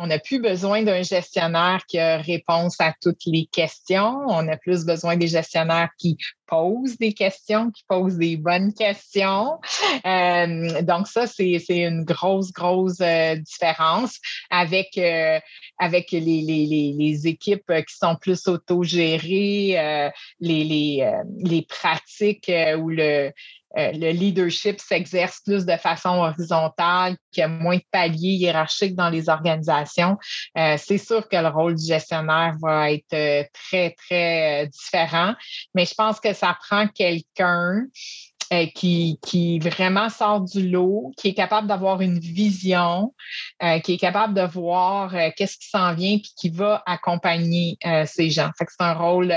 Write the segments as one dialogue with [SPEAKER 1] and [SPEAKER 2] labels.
[SPEAKER 1] On n'a plus besoin d'un gestionnaire qui a réponse à toutes les questions. On a plus besoin des gestionnaires qui posent des questions, qui posent des bonnes questions. Donc, ça, c'est une grosse différence avec les équipes qui sont plus autogérées, les pratiques où le leadership s'exerce plus de façon horizontale, qu'il y a moins de paliers hiérarchiques dans les organisations. C'est sûr que le rôle du gestionnaire va être très, très différent, mais je pense que ça prend quelqu'un qui vraiment sort du lot, qui est capable d'avoir une vision, qui est capable de voir qu'est-ce qui s'en vient puis qui va accompagner ces gens. Fait que c'est un rôle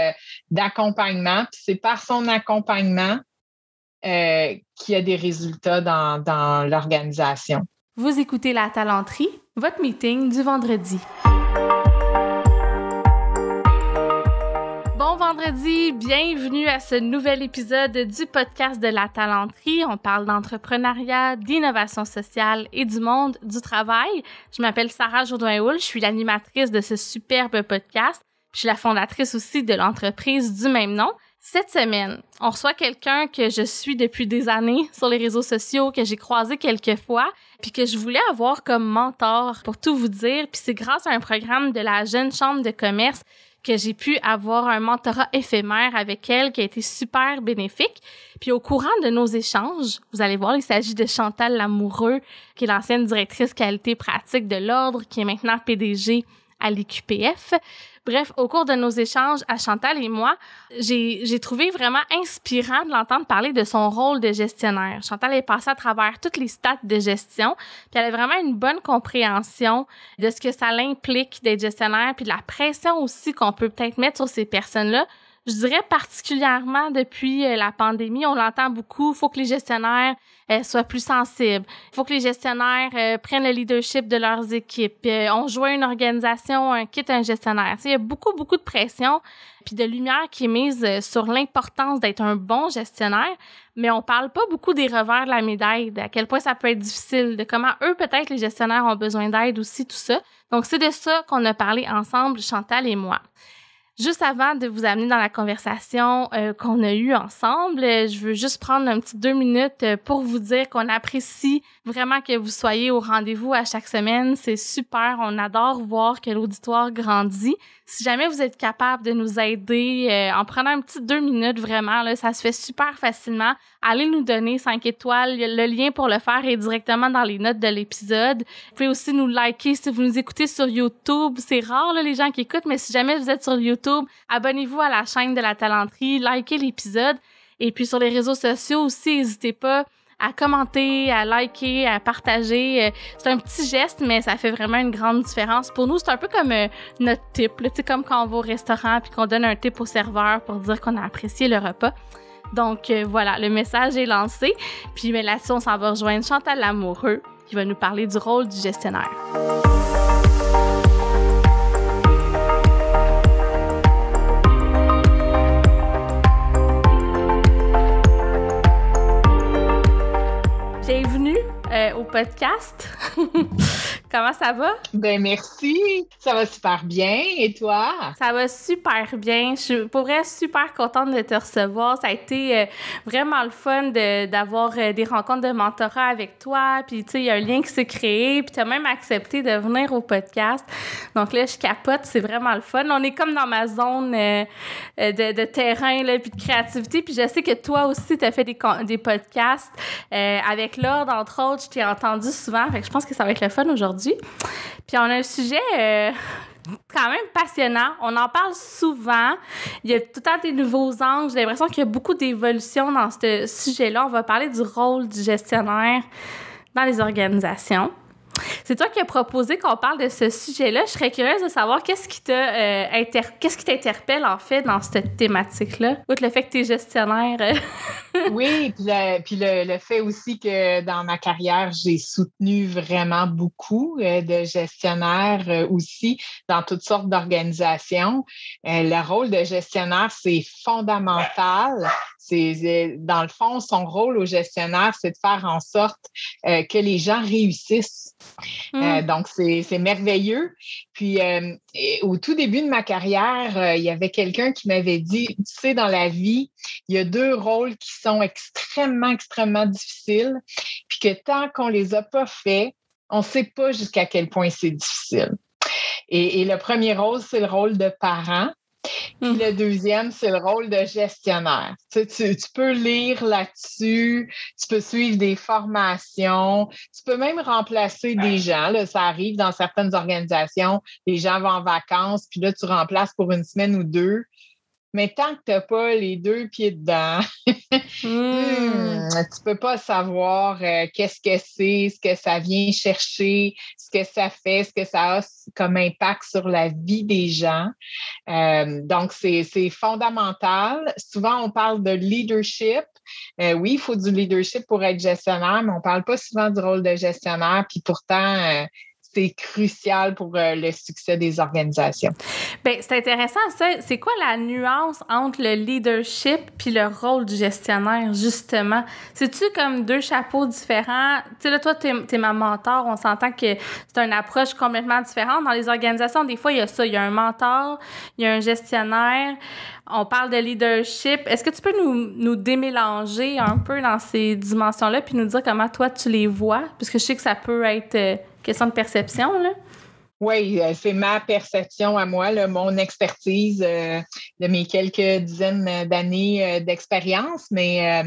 [SPEAKER 1] d'accompagnement, puis c'est par son accompagnement qu'il y a des résultats dans l'organisation.
[SPEAKER 2] Vous écoutez La Talenterie, votre meeting du vendredi. Bon vendredi, bienvenue à ce nouvel épisode du podcast de La Talenterie. On parle d'entrepreneuriat, d'innovation sociale et du monde du travail. Je m'appelle Sarah Jourdain-Houle, je suis l'animatrice de ce superbe podcast. Je suis la fondatrice aussi de l'entreprise du même nom. Cette semaine, on reçoit quelqu'un que je suis depuis des années sur les réseaux sociaux, que j'ai croisé quelques fois, puis que je voulais avoir comme mentor pour tout vous dire. Puis c'est grâce à un programme de la Jeune Chambre de commerce que j'ai pu avoir un mentorat éphémère avec elle qui a été super bénéfique. Puis au courant de nos échanges, vous allez voir, il s'agit de Chantal Lamoureux, qui est l'ancienne directrice qualité pratique de l'Ordre, qui est maintenant PDG à l'IQPF. Bref, au cours de nos échanges à Chantal et moi, j'ai trouvé vraiment inspirant de l'entendre parler de son rôle de gestionnaire. Chantal est passée à travers toutes les stats de gestion, puis elle a vraiment une bonne compréhension de ce que ça implique d'être gestionnaire, puis de la pression aussi qu'on peut peut-être mettre sur ces personnes-là. Je dirais particulièrement depuis la pandémie, on l'entend beaucoup, il faut que les gestionnaires soient plus sensibles. Il faut que les gestionnaires prennent le leadership de leurs équipes. On joint une organisation, on quitte un gestionnaire. Il y a beaucoup de pression puis de lumière qui est mise sur l'importance d'être un bon gestionnaire, mais on parle pas beaucoup des revers de la médaille, à quel point ça peut être difficile, de comment eux, peut-être, les gestionnaires ont besoin d'aide aussi, tout ça. Donc, c'est de ça qu'on a parlé ensemble, Chantal et moi. Juste avant de vous amener dans la conversation qu'on a eue ensemble, je veux juste prendre un petit 2 minutes pour vous dire qu'on apprécie vraiment que vous soyez au rendez-vous à chaque semaine. C'est super, on adore voir que l'auditoire grandit. Si jamais vous êtes capable de nous aider en prenant un petit 2 minutes, vraiment, là, ça se fait super facilement. Allez nous donner 5 étoiles. Le lien pour le faire est directement dans les notes de l'épisode. Vous pouvez aussi nous liker si vous nous écoutez sur YouTube. C'est rare, là, les gens qui écoutent, mais si jamais vous êtes sur YouTube, abonnez-vous à la chaîne de La Talenterie, likez l'épisode. Et puis sur les réseaux sociaux aussi, n'hésitez pas à commenter, à liker, à partager. C'est un petit geste, mais ça fait vraiment une grande différence. Pour nous, c'est un peu comme notre tip, tu sais, comme quand on va au restaurant puis qu'on donne un tip au serveur pour dire qu'on a apprécié le repas. Donc voilà, le message est lancé. Puis mais là-dessus, on s'en va rejoindre Chantal Lamoureux qui va nous parler du rôle du gestionnaire. Bienvenue au podcast. Comment ça va?
[SPEAKER 1] Ben merci, ça va super bien. Et toi?
[SPEAKER 2] Ça va super bien. Je suis pour vrai super contente de te recevoir. Ça a été vraiment le fun d'avoir des rencontres de mentorat avec toi. Puis tu sais, il y a un lien qui s'est créé. Puis tu as même accepté de venir au podcast. Donc là, je capote. C'est vraiment le fun. On est comme dans ma zone de terrain là, puis de créativité. Puis je sais que toi aussi, tu as fait des podcasts avec l'Ordre, entre autres. Je t'ai entendu souvent. Fait que je pense que ça va être le fun aujourd'hui. Puis on a un sujet quand même passionnant. On en parle souvent. Il y a tout le temps des nouveaux angles. J'ai l'impression qu'il y a beaucoup d'évolution dans ce sujet-là. On va parler du rôle du gestionnaire dans les organisations. C'est toi qui as proposé qu'on parle de ce sujet-là. Je serais curieuse de savoir qu'est-ce qui t'interpelle en fait dans cette thématique-là, outre le fait que tu es gestionnaire.
[SPEAKER 1] Oui, puis le fait aussi que dans ma carrière, j'ai soutenu vraiment beaucoup de gestionnaires aussi dans toutes sortes d'organisations. Le rôle de gestionnaire, c'est fondamental. Dans le fond, son rôle au gestionnaire, c'est de faire en sorte que les gens réussissent. Donc, c'est merveilleux. Puis, au tout début de ma carrière, il y avait quelqu'un qui m'avait dit, tu sais, dans la vie, il y a 2 rôles qui sont extrêmement, extrêmement difficiles, puis que tant qu'on les a pas faits, on ne sait pas jusqu'à quel point c'est difficile. Et le premier rôle, c'est le rôle de parent. Puis le deuxième, c'est le rôle de gestionnaire. Tu peux lire là-dessus, tu peux suivre des formations, tu peux même remplacer des gens. Là, ça arrive dans certaines organisations, les gens vont en vacances, puis là, tu remplaces pour une semaine ou 2. Mais tant que tu n'as pas les 2 pieds dedans, tu ne peux pas savoir qu'est-ce que c'est, ce que ça vient chercher, ce que ça fait, ce que ça a comme impact sur la vie des gens. Donc, c'est fondamental. Souvent, on parle de leadership. Oui, il faut du leadership pour être gestionnaire, mais on ne parle pas souvent du rôle de gestionnaire. Puis pourtant, c'est crucial pour le succès des organisations.
[SPEAKER 2] Bien, c'est intéressant, ça. C'est quoi la nuance entre le leadership puis le rôle du gestionnaire, justement? C'est-tu comme 2 chapeaux différents? Tu sais, là, toi, t'es ma mentor. On s'entend que c'est une approche complètement différente. Dans les organisations, des fois, il y a ça. Il y a un mentor, il y a un gestionnaire. On parle de leadership. Est-ce que tu peux nous démélanger un peu dans ces dimensions-là puis nous dire comment, toi, tu les vois? Parce que je sais que ça peut être question de perception, là.
[SPEAKER 1] Oui, c'est ma perception à moi, là, mon expertise de mes quelques dizaines d'années d'expérience. Mais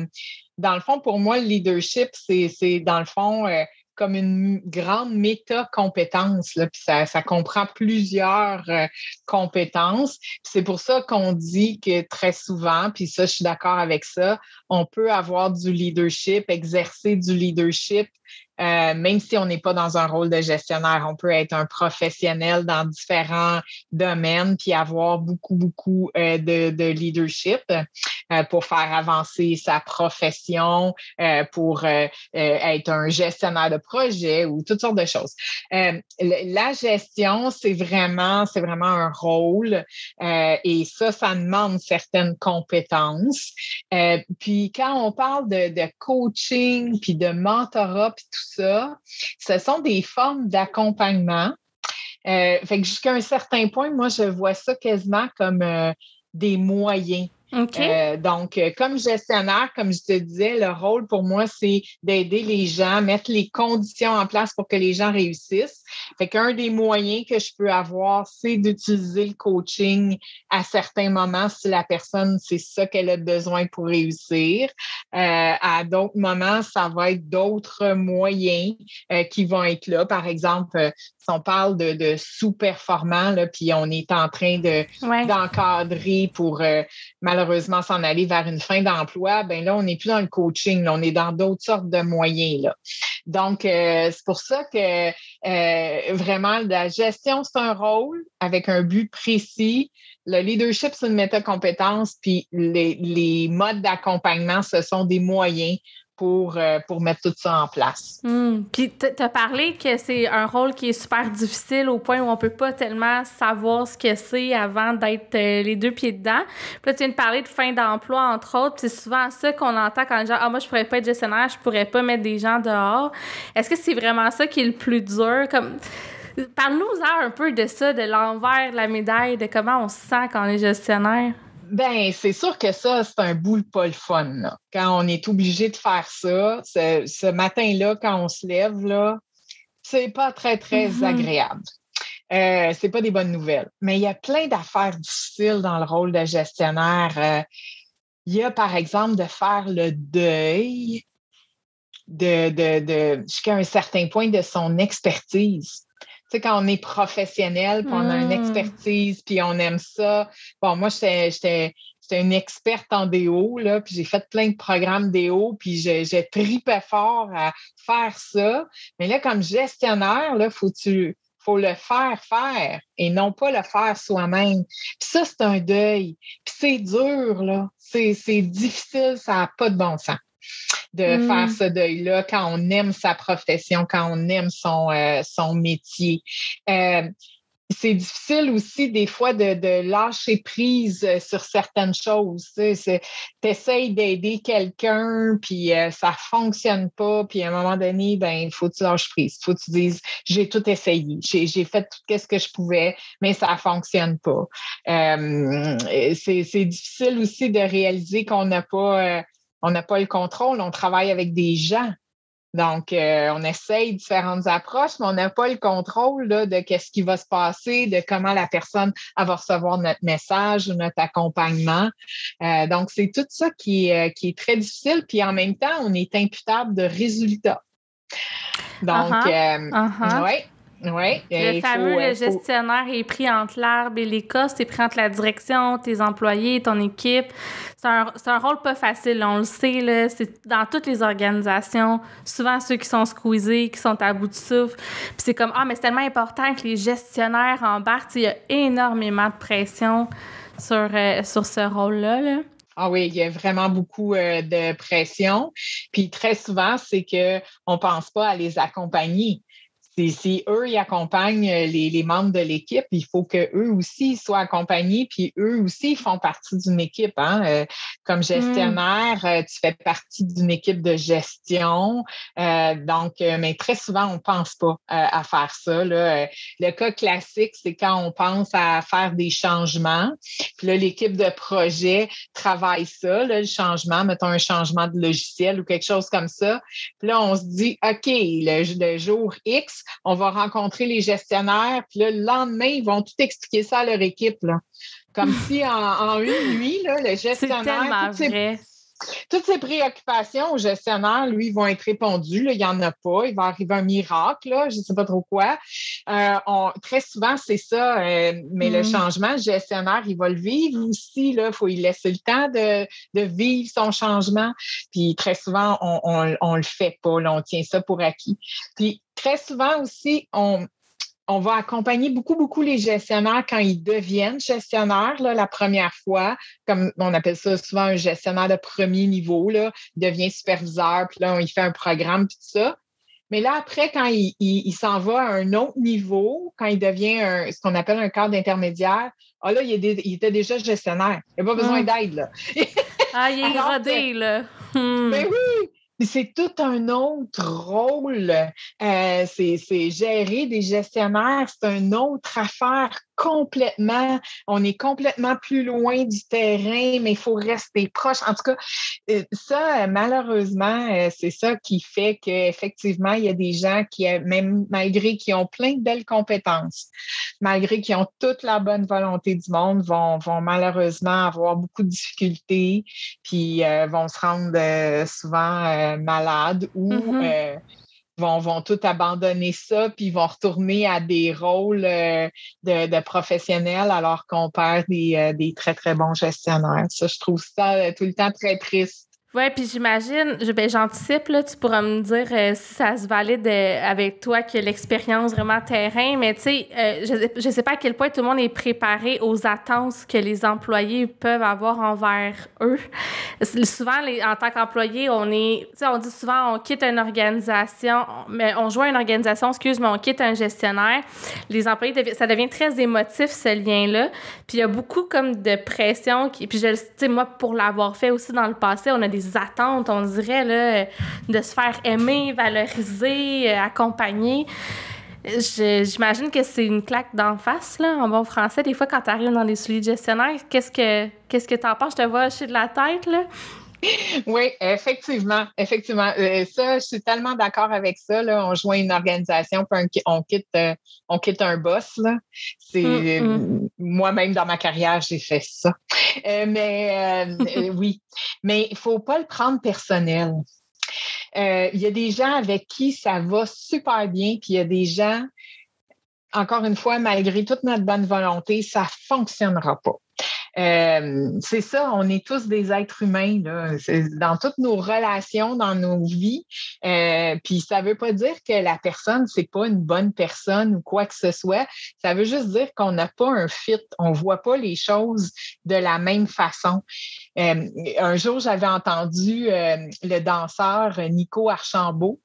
[SPEAKER 1] dans le fond, pour moi, le leadership, c'est dans le fond comme une grande méta-compétence. Là, puis ça comprend plusieurs compétences. Puis c'est pour ça qu'on dit que très souvent, puis ça, je suis d'accord avec ça, on peut avoir du leadership, exercer du leadership même si on n'est pas dans un rôle de gestionnaire. On peut être un professionnel dans différents domaines puis avoir beaucoup de leadership pour faire avancer sa profession, pour être un gestionnaire de projet ou toutes sortes de choses. La gestion, c'est vraiment un rôle et ça demande certaines compétences. Puis quand on parle de coaching puis de mentorat puis tout ça, ce sont des formes d'accompagnement. Fait que jusqu'à un certain point, moi, je vois ça quasiment comme des moyens.
[SPEAKER 2] Okay.
[SPEAKER 1] Donc, comme gestionnaire, comme je te disais, le rôle pour moi, c'est d'aider les gens, mettre les conditions en place pour que les gens réussissent. Fait qu'un des moyens que je peux avoir, c'est d'utiliser le coaching à certains moments si la personne, c'est ça qu'elle a besoin pour réussir. À d'autres moments, ça va être d'autres moyens qui vont être là. Par exemple, si on parle de sous-performants, là, puis on est en train d'encadrer pour malheureusement s'en aller vers une fin d'emploi, ben là, on n'est plus dans le coaching, là, on est dans d'autres sortes de moyens. Là. Donc, c'est pour ça que vraiment, la gestion, c'est un rôle avec un but précis. Le leadership, c'est une métacompétence, puis les modes d'accompagnement, ce sont des moyens pour mettre tout ça en place.
[SPEAKER 2] Puis tu as parlé que c'est un rôle qui est super difficile au point où on peut pas tellement savoir ce que c'est avant d'être les 2 pieds dedans. Puis là, tu viens de parler de fin d'emploi, entre autres. C'est souvent ça qu'on entend quand les gens « Ah, moi, je pourrais pas être gestionnaire, je pourrais pas mettre des gens dehors. » Est-ce que c'est vraiment ça qui est le plus dur? Parle-nous un peu de ça, de l'envers de la médaille, de comment on se sent quand on est gestionnaire.
[SPEAKER 1] Ben, c'est sûr que ça, c'est un bout pas le fun, là. Quand on est obligé de faire ça, ce matin-là, quand on se lève, là, c'est pas très, très agréable. C'est pas des bonnes nouvelles. Mais il y a plein d'affaires difficiles dans le rôle de gestionnaire. Il y a, par exemple, de faire le deuil jusqu'à un certain point de son expertise. Tu sais, quand on est professionnel, puis on a une expertise, puis on aime ça. Bon, moi, j'étais une experte en déo, là, puis j'ai fait plein de programmes déo, puis je tripais fort à faire ça. Mais là, comme gestionnaire, là, faut le faire et non pas le faire soi-même. Puis ça, c'est un deuil. Puis c'est dur, là. C'est difficile, ça n'a pas de bon sens de faire ce deuil-là quand on aime sa profession, quand on aime son métier. c'est difficile aussi des fois de lâcher prise sur certaines choses. Tu essaies d'aider quelqu'un, puis ça fonctionne pas, puis à un moment donné, ben il faut que tu lâches prise. Il faut que tu dises, j'ai tout essayé, j'ai fait tout ce que je pouvais, mais ça fonctionne pas. C'est difficile aussi de réaliser qu'on n'a pas le contrôle. On travaille avec des gens. Donc, on essaye différentes approches, mais on n'a pas le contrôle là, de ce qui va se passer, de comment la personne va recevoir notre message ou notre accompagnement. Donc, c'est tout ça qui est très difficile. Puis en même temps, on est imputable de résultats. Donc, oui. Oui,
[SPEAKER 2] le fameux le gestionnaire est pris entre l'arbre et l'écorce, c'est pris entre la direction, tes employés, ton équipe. C'est un rôle pas facile, on le sait, là, c'est dans toutes les organisations, souvent ceux qui sont squeezés, qui sont à bout de souffle. Puis c'est comme, mais c'est tellement important que les gestionnaires embarquent. Il y a énormément de pression sur ce rôle-là, là.
[SPEAKER 1] Ah oui, il y a vraiment beaucoup de pression. Puis très souvent, c'est qu'on ne pense pas à les accompagner. Si eux, ils accompagnent les membres de l'équipe, il faut qu'eux aussi soient accompagnés, puis eux aussi ils font partie d'une équipe. Comme gestionnaire, tu fais partie d'une équipe de gestion. Mais très souvent, on ne pense pas à faire ça. Là. Le cas classique, c'est quand on pense à faire des changements. Puis là, l'équipe de projet travaille ça, là, le changement, mettons un changement de logiciel ou quelque chose comme ça. Puis là, on se dit, OK, le jour X, on va rencontrer les gestionnaires, puis là, le lendemain, ils vont tout expliquer ça à leur équipe, là. Comme si en une nuit, là, le gestionnaire...
[SPEAKER 2] C'est tellement vrai.
[SPEAKER 1] Toutes ces préoccupations au gestionnaire, lui, vont être répondues. Là, il n'y en a pas. Il va arriver un miracle, là, je ne sais pas trop quoi. Très souvent, c'est ça. Mais le changement, le gestionnaire, il va le vivre aussi. Il faut lui laisser le temps de vivre son changement. Puis très souvent, on le fait pas. Là, on tient ça pour acquis. Puis très souvent aussi, on va accompagner beaucoup les gestionnaires quand ils deviennent gestionnaires là, la première fois, comme on appelle ça souvent un gestionnaire de premier niveau, là, il devient superviseur, puis là, il fait un programme, puis tout ça. Mais là, après, quand il s'en va à un autre niveau, quand il devient ce qu'on appelle un cadre intermédiaire, là, il était déjà gestionnaire. Il n'a pas besoin d'aide, là.
[SPEAKER 2] Il est rodé, là.
[SPEAKER 1] Ben oui! C'est tout un autre rôle. C'est gérer des gestionnaires, c'est une autre affaire complètement. On est complètement plus loin du terrain, mais il faut rester proche. En tout cas, ça, malheureusement, c'est ça qui fait qu'effectivement, il y a des gens qui, même malgré qu'ils ont plein de belles compétences, malgré qu'ils ont toute la bonne volonté du monde, vont malheureusement avoir beaucoup de difficultés, puis vont se rendre souvent malades ou vont tout abandonner ça, puis vont retourner à des rôles de professionnels alors qu'on perd des très, très bons gestionnaires. Ça, je trouve ça tout le temps très triste.
[SPEAKER 2] Oui, puis j'imagine, j'anticipe, là, tu pourras me dire si ça se valide avec toi qui a l'expérience vraiment terrain, mais tu sais, je sais pas à quel point tout le monde est préparé aux attentes que les employés peuvent avoir envers eux. Souvent, en tant qu'employé, on dit souvent, on quitte une organisation, mais on joint une organisation, mais on quitte un gestionnaire. Les employés, ça devient très émotif, ce lien-là. Puis il y a beaucoup comme de pression, puis tu sais, moi, pour l'avoir fait aussi dans le passé, on a des attentes, on dirait, là, de se faire aimer, valoriser, accompagner. J'imagine que c'est une claque d'en face, là, en bon français. Des fois, quand tu arrives dans des souliers de gestionnaire, qu'est-ce que tu en penses? Je te vois hocher de la tête, là.
[SPEAKER 1] Oui, effectivement. Ça, je suis tellement d'accord avec ça. Là. On joint une organisation, puis on quitte un boss. Là. Moi-même, dans ma carrière, j'ai fait ça. Oui. Mais il ne faut pas le prendre personnel. Il y a des gens avec qui ça va super bien, puis il y a des gens, encore une fois, malgré toute notre bonne volonté, ça ne fonctionnera pas. C'est ça, on est tous des êtres humains là, dans toutes nos relations, dans nos vies. Puis ça veut pas dire que la personne, c'est pas une bonne personne ou quoi que ce soit. Ça veut juste dire qu'on n'a pas un fit. On voit pas les choses de la même façon. Un jour, j'avais entendu le danseur Nico Archambault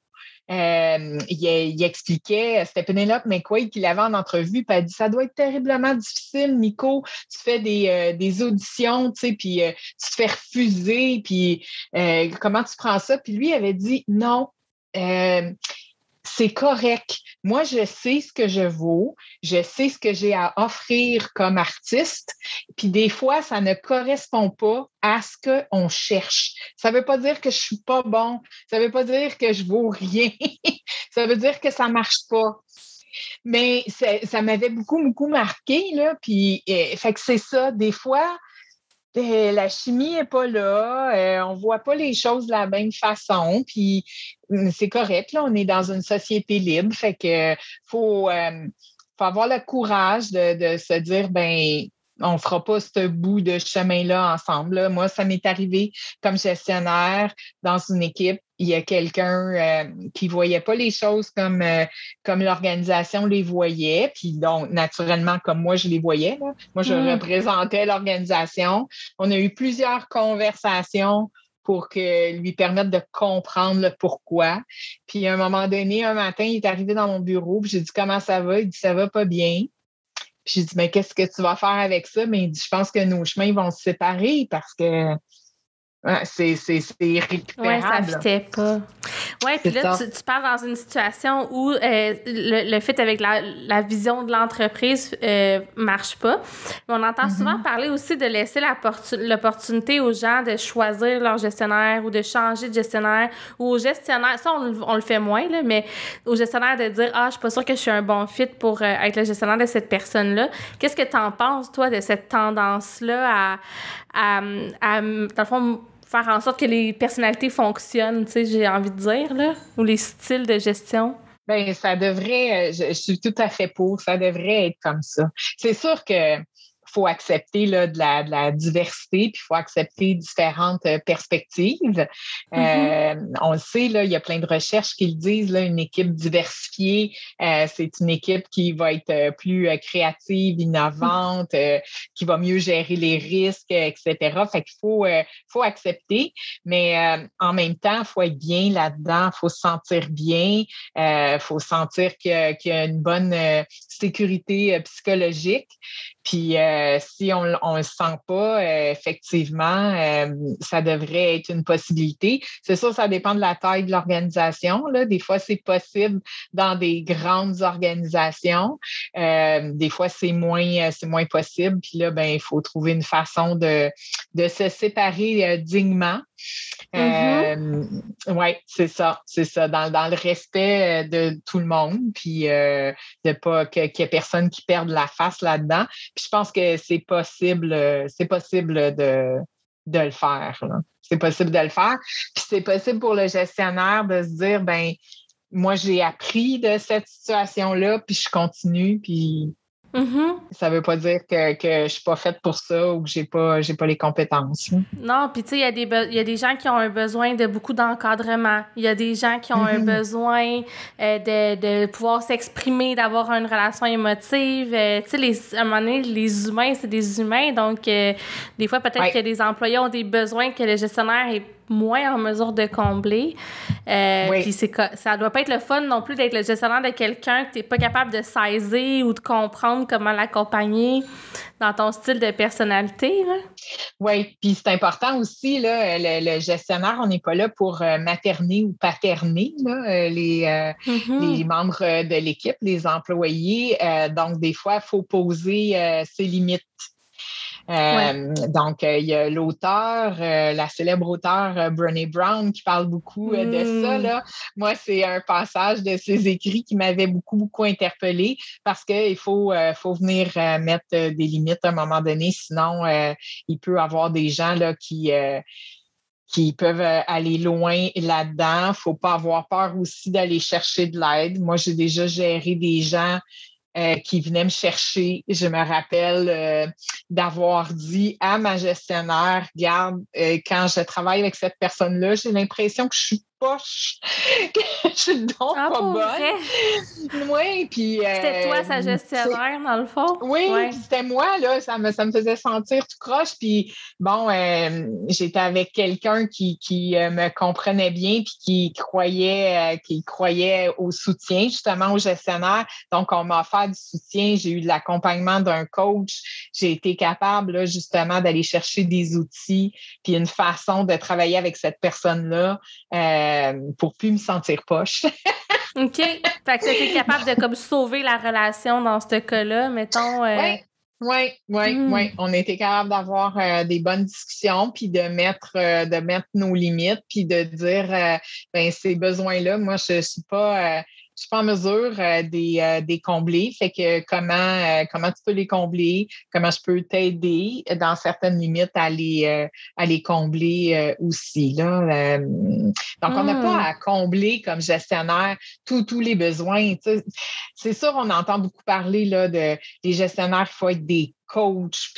[SPEAKER 1] il expliquait, c'était Penelope McQuaid qui l'avait en entrevue, puis elle dit, ça doit être terriblement difficile, Nico, tu fais des auditions, tu sais, puis tu te fais refuser, puis comment tu prends ça? Puis lui, il avait dit, non, c'est correct. Moi, je sais ce que je vaux, je sais ce que j'ai à offrir comme artiste, puis des fois, ça ne correspond pas à ce qu'on cherche. Ça ne veut pas dire que je ne suis pas bon, ça ne veut pas dire que je vaux rien, ça veut dire que ça ne marche pas. Mais ça m'avait beaucoup, beaucoup marqué, là, puis fait que c'est ça, des fois, la chimie n'est pas là, on ne voit pas les choses de la même façon, puis c'est correct, là, on est dans une société libre, fait que faut avoir le courage de se dire, ben on ne fera pas ce bout de chemin-là ensemble. Là. Moi, ça m'est arrivé comme gestionnaire dans une équipe. Il y a quelqu'un qui ne voyait pas les choses comme l'organisation les voyait. Puis donc, naturellement, comme moi, je les voyais. Là. Moi, je représentais l'organisation. On a eu plusieurs conversations pour lui permettre de comprendre le pourquoi. Puis à un moment donné, un matin, il est arrivé dans mon bureau. Puis j'ai dit, comment ça va? Il dit, ça va pas bien. Puis j'ai dit, mais qu'est-ce que tu vas faire avec ça? Mais il dit, je pense que nos chemins vont se séparer parce que c'est irrécupérable.
[SPEAKER 2] Oui, ça fitait pas. Oui, puis là, tu parles dans une situation où le fit avec la vision de l'entreprise marche pas. Mais on entend souvent parler aussi de laisser l'opportunité aux gens de choisir leur gestionnaire ou de changer de gestionnaire ou aux gestionnaires, ça on le fait moins, là, mais aux gestionnaires de dire « Ah, je suis pas sûre que je suis un bon fit pour être le gestionnaire de cette personne-là ». Qu'est-ce que tu en penses, toi, de cette tendance-là à dans le fond, faire en sorte que les personnalités fonctionnent, tu sais, j'ai envie de dire, là, ou les styles de gestion?
[SPEAKER 1] Bien, ça devrait, je suis tout à fait pour, ça devrait être comme ça. C'est sûr que faut accepter là, de la diversité, puis il faut accepter différentes perspectives. On le sait, là, il y a plein de recherches qui le disent, là, une équipe diversifiée, c'est une équipe qui va être plus créative, innovante, qui va mieux gérer les risques, etc. Fait qu'il faut accepter, mais en même temps, il faut être bien là-dedans, il faut se sentir bien, il faut sentir qu'il y a une bonne sécurité psychologique. Puis si on ne le sent pas, effectivement, ça devrait être une possibilité. C'est sûr, ça dépend de la taille de l'organisation. Là. Des fois, c'est possible dans des grandes organisations. Des fois, c'est moins possible. Puis là, ben, il faut trouver une façon de se séparer dignement. Oui, c'est ça. Dans le respect de tout le monde, puis de pas qu'il y ait personne qui perde la face là-dedans. Puis je pense que c'est possible de le faire. Là. C'est possible de le faire. Puis c'est possible pour le gestionnaire de se dire, ben moi, j'ai appris de cette situation-là, puis je continue, puis ça veut pas dire que je suis pas faite pour ça ou que j'ai pas les compétences.
[SPEAKER 2] Non, puis tu sais, il y a des gens qui ont un besoin de beaucoup d'encadrement. Il y a des gens qui ont un besoin de pouvoir s'exprimer, d'avoir une relation émotive. Tu sais, à un moment donné, les humains, c'est des humains. Donc, des fois, peut-être que les employés ont des besoins que le gestionnaire est moins en mesure de combler. Puis ça doit pas être le fun non plus d'être le gestionnaire de quelqu'un que tu n'es pas capable de saisir ou de comprendre comment l'accompagner dans ton style de personnalité.
[SPEAKER 1] Oui, puis c'est important aussi, là, le gestionnaire, on n'est pas là pour materner ou paterner là, les membres de l'équipe, les employés. Donc, des fois, il faut poser ses limites. Donc, il y a l'auteur, la célèbre auteure Brené Brown qui parle beaucoup de ça. Là. Moi, c'est un passage de ses écrits qui m'avait beaucoup, beaucoup interpellée parce qu'il faut venir mettre des limites à un moment donné, sinon il peut y avoir des gens là, qui peuvent aller loin là-dedans. Il ne faut pas avoir peur aussi d'aller chercher de l'aide. Moi, j'ai déjà géré des gens qui venaient me chercher. Je me rappelle d'avoir dit à ma gestionnaire, regarde, quand je travaille avec cette personne-là, j'ai l'impression que je suis poche, que je suis donc pas bonne. Oui, puis...
[SPEAKER 2] C'était toi, sa gestionnaire, dans le fond?
[SPEAKER 1] Oui, puis c'était moi, là, ça me faisait sentir tout croche, puis bon, j'étais avec quelqu'un qui me comprenait bien, puis qui croyait au soutien, justement, au gestionnaire. Donc, on m'a offert du soutien, j'ai eu de l'accompagnement d'un coach, j'ai été capable, là, justement, d'aller chercher des outils, puis une façon de travailler avec cette personne-là pour plus me sentir poche.
[SPEAKER 2] OK. Fait que tu as été capable de comme sauver la relation dans ce cas-là, mettons.
[SPEAKER 1] Oui. On a été capable d'avoir des bonnes discussions, puis de mettre nos limites, puis de dire ces besoins-là, moi, je suis pas en mesure de les combler. Fait que comment tu peux les combler, comment je peux t'aider dans certaines limites à les combler aussi. Là. Donc, on n'a pas à combler comme gestionnaire tous les besoins. T'sais. C'est sûr, on entend beaucoup parler là, des gestionnaires, il faut être des coachs.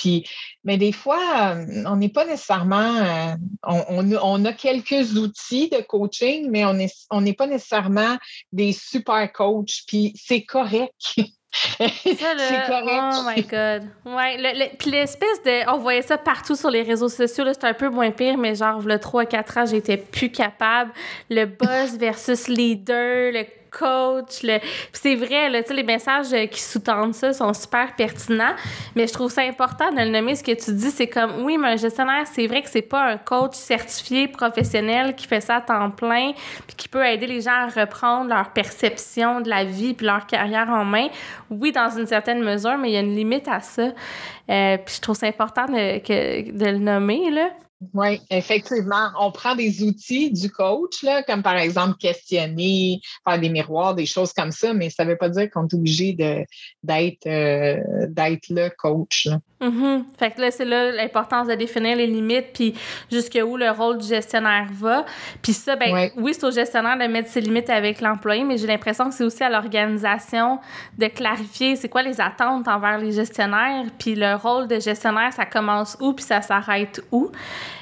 [SPEAKER 1] Mais des fois, on n'est pas nécessairement... on a quelques outils de coaching, mais on n'est pas nécessairement des super coachs. Puis c'est correct.
[SPEAKER 2] Ça, c'est correct. Oh my God. Ouais, puis l'espèce de... On voyait ça partout sur les réseaux sociaux. Là, c'est un peu moins pire, mais genre, le 3-4 ans, j'étais plus capable. Le boss versus leader, le coach. Puis c'est vrai, là, les messages qui sous-tendent ça sont super pertinents, mais je trouve ça important de le nommer. Ce que tu dis, c'est comme, oui, mais un gestionnaire, c'est vrai que c'est pas un coach certifié professionnel qui fait ça à temps plein puis qui peut aider les gens à reprendre leur perception de la vie puis leur carrière en main. Oui, dans une certaine mesure, mais il y a une limite à ça. Puis je trouve ça important de le nommer, là.
[SPEAKER 1] Oui, effectivement. On prend des outils du coach, là, comme par exemple questionner, faire des miroirs, des choses comme ça, mais ça ne veut pas dire qu'on est obligé d'être le coach. Là.
[SPEAKER 2] Mm-hmm. Fait que là, c'est là l'importance de définir les limites puis jusqu'où le rôle du gestionnaire va. Puis ça, oui, c'est au gestionnaire de mettre ses limites avec l'employé, mais j'ai l'impression que c'est aussi à l'organisation de clarifier c'est quoi les attentes envers les gestionnaires, puis le rôle de gestionnaire, ça commence où puis ça s'arrête où.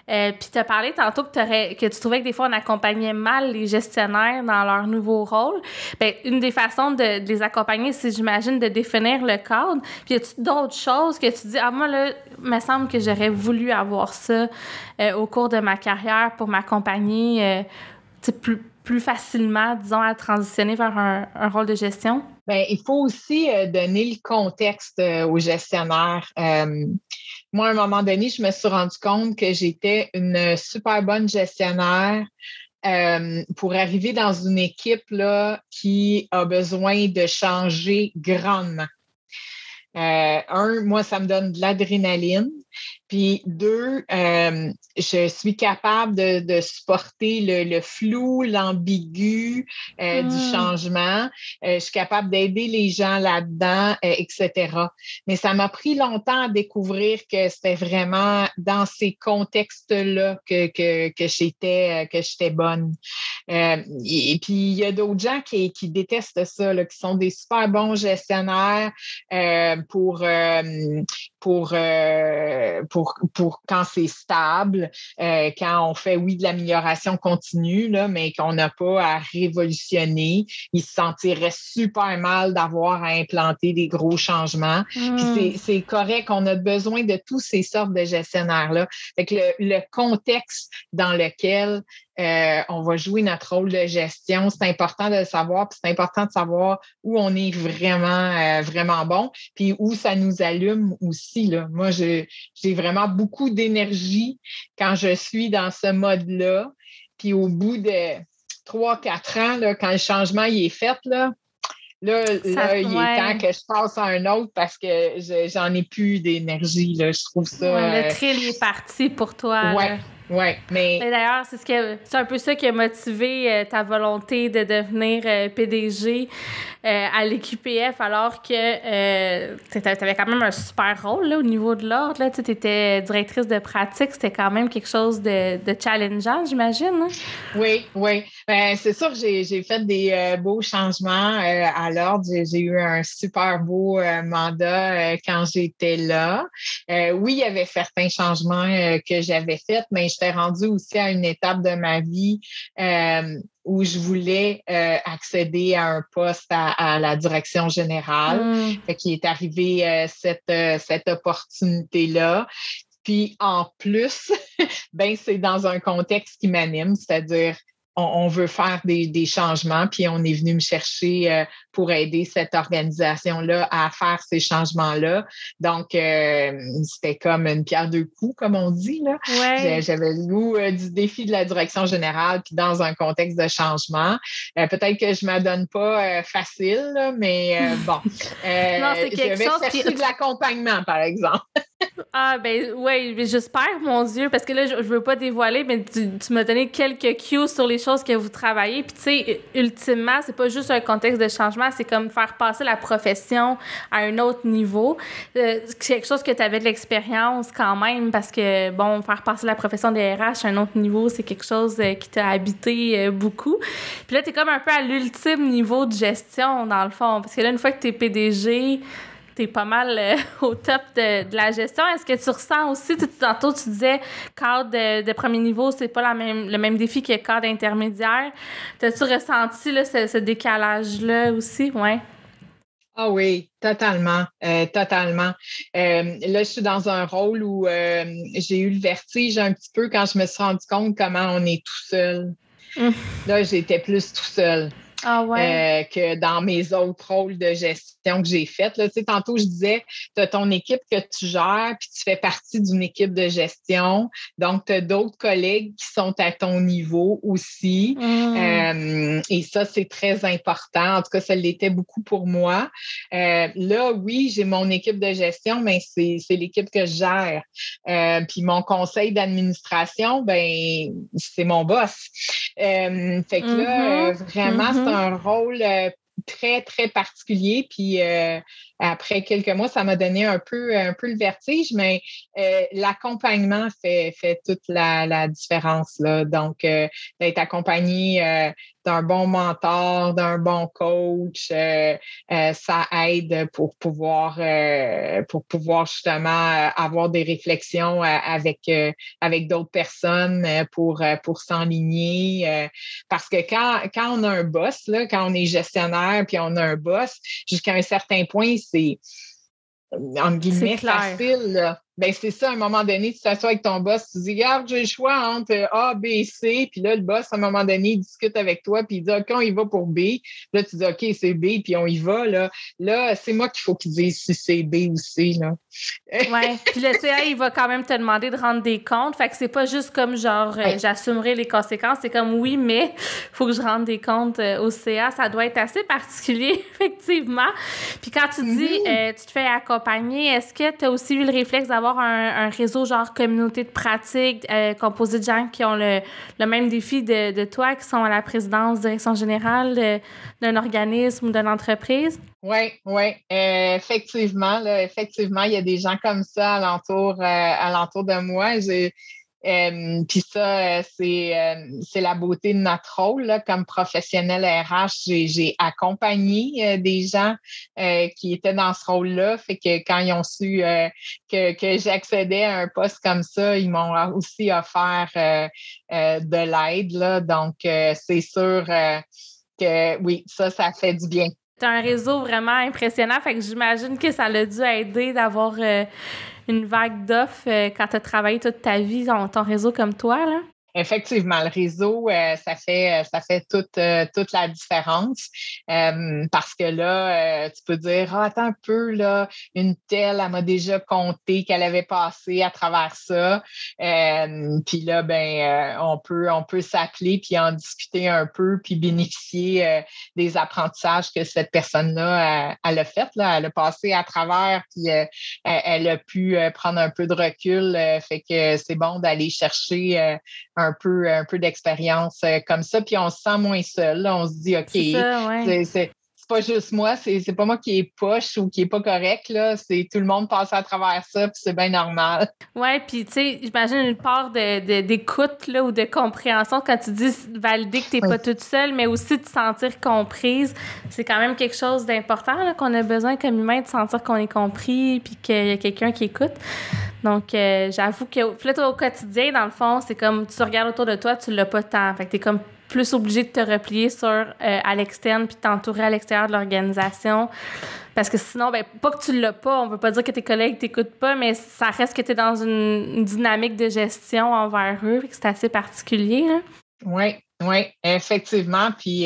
[SPEAKER 2] Puis tu as parlé tantôt que tu trouvais que des fois, on accompagnait mal les gestionnaires dans leur nouveau rôle. Bien, une des façons de les accompagner, c'est, j'imagine, de définir le cadre. Puis y a-tu d'autres choses que tu dis, moi, là, il me semble que j'aurais voulu avoir ça au cours de ma carrière pour m'accompagner plus facilement, disons, à transitionner vers un rôle de gestion?
[SPEAKER 1] Bien, il faut aussi donner le contexte aux gestionnaires. Moi, à un moment donné, je me suis rendu compte que j'étais une super bonne gestionnaire pour arriver dans une équipe là, qui a besoin de changer grandement. Moi, ça me donne de l'adrénaline. Puis 2, je suis capable de supporter le flou, l'ambigu du changement. Je suis capable d'aider les gens là-dedans, etc. Mais ça m'a pris longtemps à découvrir que c'était vraiment dans ces contextes-là que j'étais bonne. Et puis, il y a d'autres gens qui détestent ça, là, qui sont des super bons gestionnaires pour quand c'est stable, quand on fait, oui, de l'amélioration continue, là, mais qu'on n'a pas à révolutionner. Ils se sentiraient super mal d'avoir à implanter des gros changements. Puis c'est correct, on a besoin de toutes ces sortes de gestionnaires-là. Fait que le contexte dans lequel on va jouer notre rôle de gestion, c'est important de le savoir, puis c'est important de savoir où on est vraiment, vraiment bon, puis où ça nous allume aussi. Là. Moi, j'ai vraiment beaucoup d'énergie quand je suis dans ce mode-là, puis au bout de 3-4 ans, là, quand le changement il est fait, là, il est temps que je passe à un autre parce que j'en ai plus d'énergie. Là. Je trouve ça...
[SPEAKER 2] le trail est parti pour toi.
[SPEAKER 1] Ouais. Oui, mais...
[SPEAKER 2] D'ailleurs, c'est un peu ça qui a motivé ta volonté de devenir PDG à l'EQPF, alors que tu avais quand même un super rôle là, au niveau de l'ordre. Tu étais directrice de pratique. C'était quand même quelque chose de challengeant, j'imagine. Hein?
[SPEAKER 1] Oui. Ben, c'est sûr que j'ai fait des beaux changements à l'ordre. J'ai eu un super beau mandat quand j'étais là. Oui, il y avait certains changements que j'avais faits, mais je j'étais rendue aussi à une étape de ma vie où je voulais accéder à un poste à la direction générale. Fait qu'il est arrivé cette opportunité-là. Puis en plus, ben c'est dans un contexte qui m'anime, c'est-à-dire on veut faire des changements, puis on est venu me chercher pour aider cette organisation-là à faire ces changements-là. Donc, c'était comme une pierre deux coups, comme on dit, là.
[SPEAKER 2] Ouais.
[SPEAKER 1] J'avais le goût du défi de la direction générale, puis dans un contexte de changement. Peut-être que je ne m'adonne pas facile, là, mais bon.
[SPEAKER 2] Non, c'est quelque chose
[SPEAKER 1] chercher de l'accompagnement, par exemple.
[SPEAKER 2] Ah, ben oui, j'espère, mon Dieu, parce que là, je veux pas dévoiler, mais tu m'as donné quelques cues sur les choses que vous travaillez. Puis, tu sais, ultimement, c'est pas juste un contexte de changement, c'est comme faire passer la profession à un autre niveau. C'est quelque chose que tu avais de l'expérience quand même, parce que, bon, faire passer la profession des RH à un autre niveau, c'est quelque chose qui t'a habité beaucoup. Puis là, t'es comme un peu à l'ultime niveau de gestion, dans le fond, parce que là, une fois que t'es PDG, t'es pas mal au top de la gestion. Est-ce que tu ressens aussi, tantôt tu disais cadre de premier niveau, c'est pas le même défi que cadre intermédiaire. T'as-tu ressenti là, ce décalage-là aussi? Ouais.
[SPEAKER 1] Ah oui, totalement, totalement. Là, je suis dans un rôle où j'ai eu le vertige un petit peu quand je me suis rendu compte comment on est tout seul. Là, j'étais plus tout seul.
[SPEAKER 2] Ah ouais.
[SPEAKER 1] Que dans mes autres rôles de gestion que j'ai faites. Tu sais, tantôt, je disais, tu as ton équipe que tu gères, puis tu fais partie d'une équipe de gestion. Donc, tu as d'autres collègues qui sont à ton niveau aussi. Et ça, c'est très important. En tout cas, ça l'était beaucoup pour moi. Là, oui, j'ai mon équipe de gestion, mais c'est l'équipe que je gère. Puis mon conseil d'administration, ben c'est mon boss. Fait que là, vraiment, c'est un rôle très, très particulier. Puis après quelques mois, ça m'a donné un peu le vertige, mais l'accompagnement fait toute la différence, là. Donc, d'être accompagné d'un bon mentor, d'un bon coach, ça aide pour pouvoir justement avoir des réflexions avec d'autres personnes pour s'enligner. Parce que quand on a un boss, là, quand on est gestionnaire puis on a un boss, jusqu'à un certain point, c'est entre guillemets facile, là. Ben c'est ça, à un moment donné, tu t'assois avec ton boss, tu dis, regarde, j'ai le choix entre A, B et C, puis là, le boss, à un moment donné, il discute avec toi, puis il dit, OK, on y va pour B. Là, tu dis, OK, c'est B, puis on y va, là. Là, c'est moi qu'il faut qu'il dise si c'est B ou C, là.
[SPEAKER 2] Ouais, puis le CA, il va quand même te demander de rendre des comptes, fait que c'est pas juste comme genre, j'assumerai les conséquences, c'est comme, oui, mais faut que je rende des comptes au CA, ça doit être assez particulier, effectivement. Puis quand tu dis, tu te fais accompagner, est-ce que tu as aussi eu le réflexe d'avoir un réseau genre communauté de pratique composé de gens qui ont le même défi de toi, qui sont à la présidence, direction générale d'un organisme ou d'une entreprise?
[SPEAKER 1] Oui, effectivement, là, effectivement, il y a des gens comme ça alentour de moi. Puis ça, c'est la beauté de notre rôle là, comme professionnel RH. J'ai accompagné des gens qui étaient dans ce rôle-là. Fait que quand ils ont su que j'accédais à un poste comme ça, ils m'ont aussi offert de l'aide, là. Donc, c'est sûr que oui, ça fait du bien.
[SPEAKER 2] Tu as un réseau vraiment impressionnant, fait que j'imagine que ça l'a dû aider d'avoir une vague d'offres quand tu as travaillé toute ta vie, ton réseau comme toi, là.
[SPEAKER 1] Effectivement, le réseau, ça fait toute la différence parce que là, tu peux dire, attends un peu, là, une telle, elle m'a déjà compté qu'elle avait passé à travers ça. Puis là, on peut s'appeler puis en discuter un peu puis bénéficier des apprentissages que cette personne-là, elle a fait, là. Elle a passé à travers puis elle a pu prendre un peu de recul. Fait que c'est bon d'aller chercher un peu d'expérience comme ça, puis on se sent moins seul. Là, on se dit, OK, c'est pas juste moi, c'est pas moi qui est poche ou qui est pas correct, là, c'est tout le monde passe à travers ça, puis c'est bien normal.
[SPEAKER 2] Oui, puis tu sais, j'imagine une part d'écoute là, ou de compréhension quand tu dis valider que t'es pas toute seule, mais aussi de te sentir comprise. C'est quand même quelque chose d'important là, qu'on a besoin comme humain de sentir qu'on est compris puis qu'il y a quelqu'un qui écoute. Donc, j'avoue que puis là, toi, au quotidien, dans le fond, c'est comme tu regardes autour de toi, tu l'as pas tant. Fait que t'es comme plus obligé de te replier sur à l'externe puis de t'entourer à l'extérieur de l'organisation. Parce que sinon, ben pas que tu l'as pas, on veut pas dire que tes collègues t'écoutent pas, mais ça reste que tu es dans une dynamique de gestion envers eux, c'est assez particulier, là.
[SPEAKER 1] Oui, oui, effectivement. Puis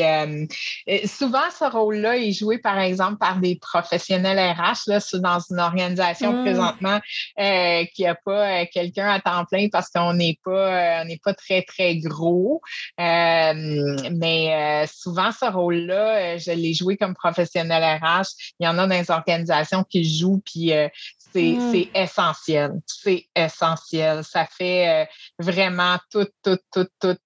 [SPEAKER 1] souvent, ce rôle-là est joué, par exemple, par des professionnels RH là, dans une organisation présentement qui n'a pas quelqu'un à temps plein parce qu'on n'est pas très, très gros. Mais souvent, ce rôle-là, je l'ai joué comme professionnel RH. Il y en a dans les organisations qui le jouent, puis c'est essentiel. C'est essentiel. Ça fait vraiment toute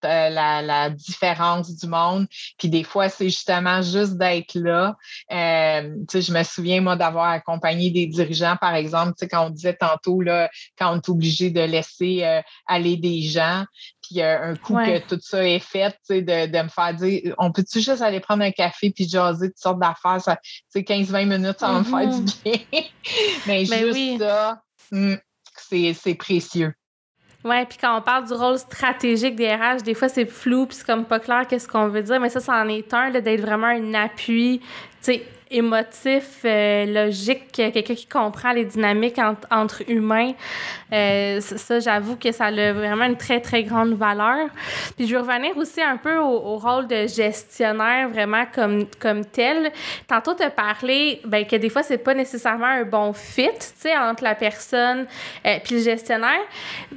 [SPEAKER 1] la différence du monde. Puis des fois, c'est justement juste d'être là. Je me souviens, moi, d'avoir accompagné des dirigeants, par exemple, quand on disait tantôt, là, quand on est obligé de laisser aller des gens, puis un coup que tout ça est fait, de me faire dire, on peut-tu juste aller prendre un café puis jaser toutes sortes d'affaires, ça, 15-20 minutes, ça va me faire du bien. Mais juste ça, c'est précieux.
[SPEAKER 2] Oui, puis quand on parle du rôle stratégique des RH, des fois, c'est flou, puis c'est comme pas clair qu'est-ce qu'on veut dire, mais ça en est un, là, d'être vraiment un appui, tu sais, émotif, logique, quelqu'un qui comprend les dynamiques entre humains. Ça, j'avoue que ça a vraiment une très, très grande valeur. Puis je veux revenir aussi un peu au rôle de gestionnaire, vraiment comme tel. Tantôt, tu as parlé que des fois, c'est pas nécessairement un bon fit, tu sais, entre la personne puis le gestionnaire.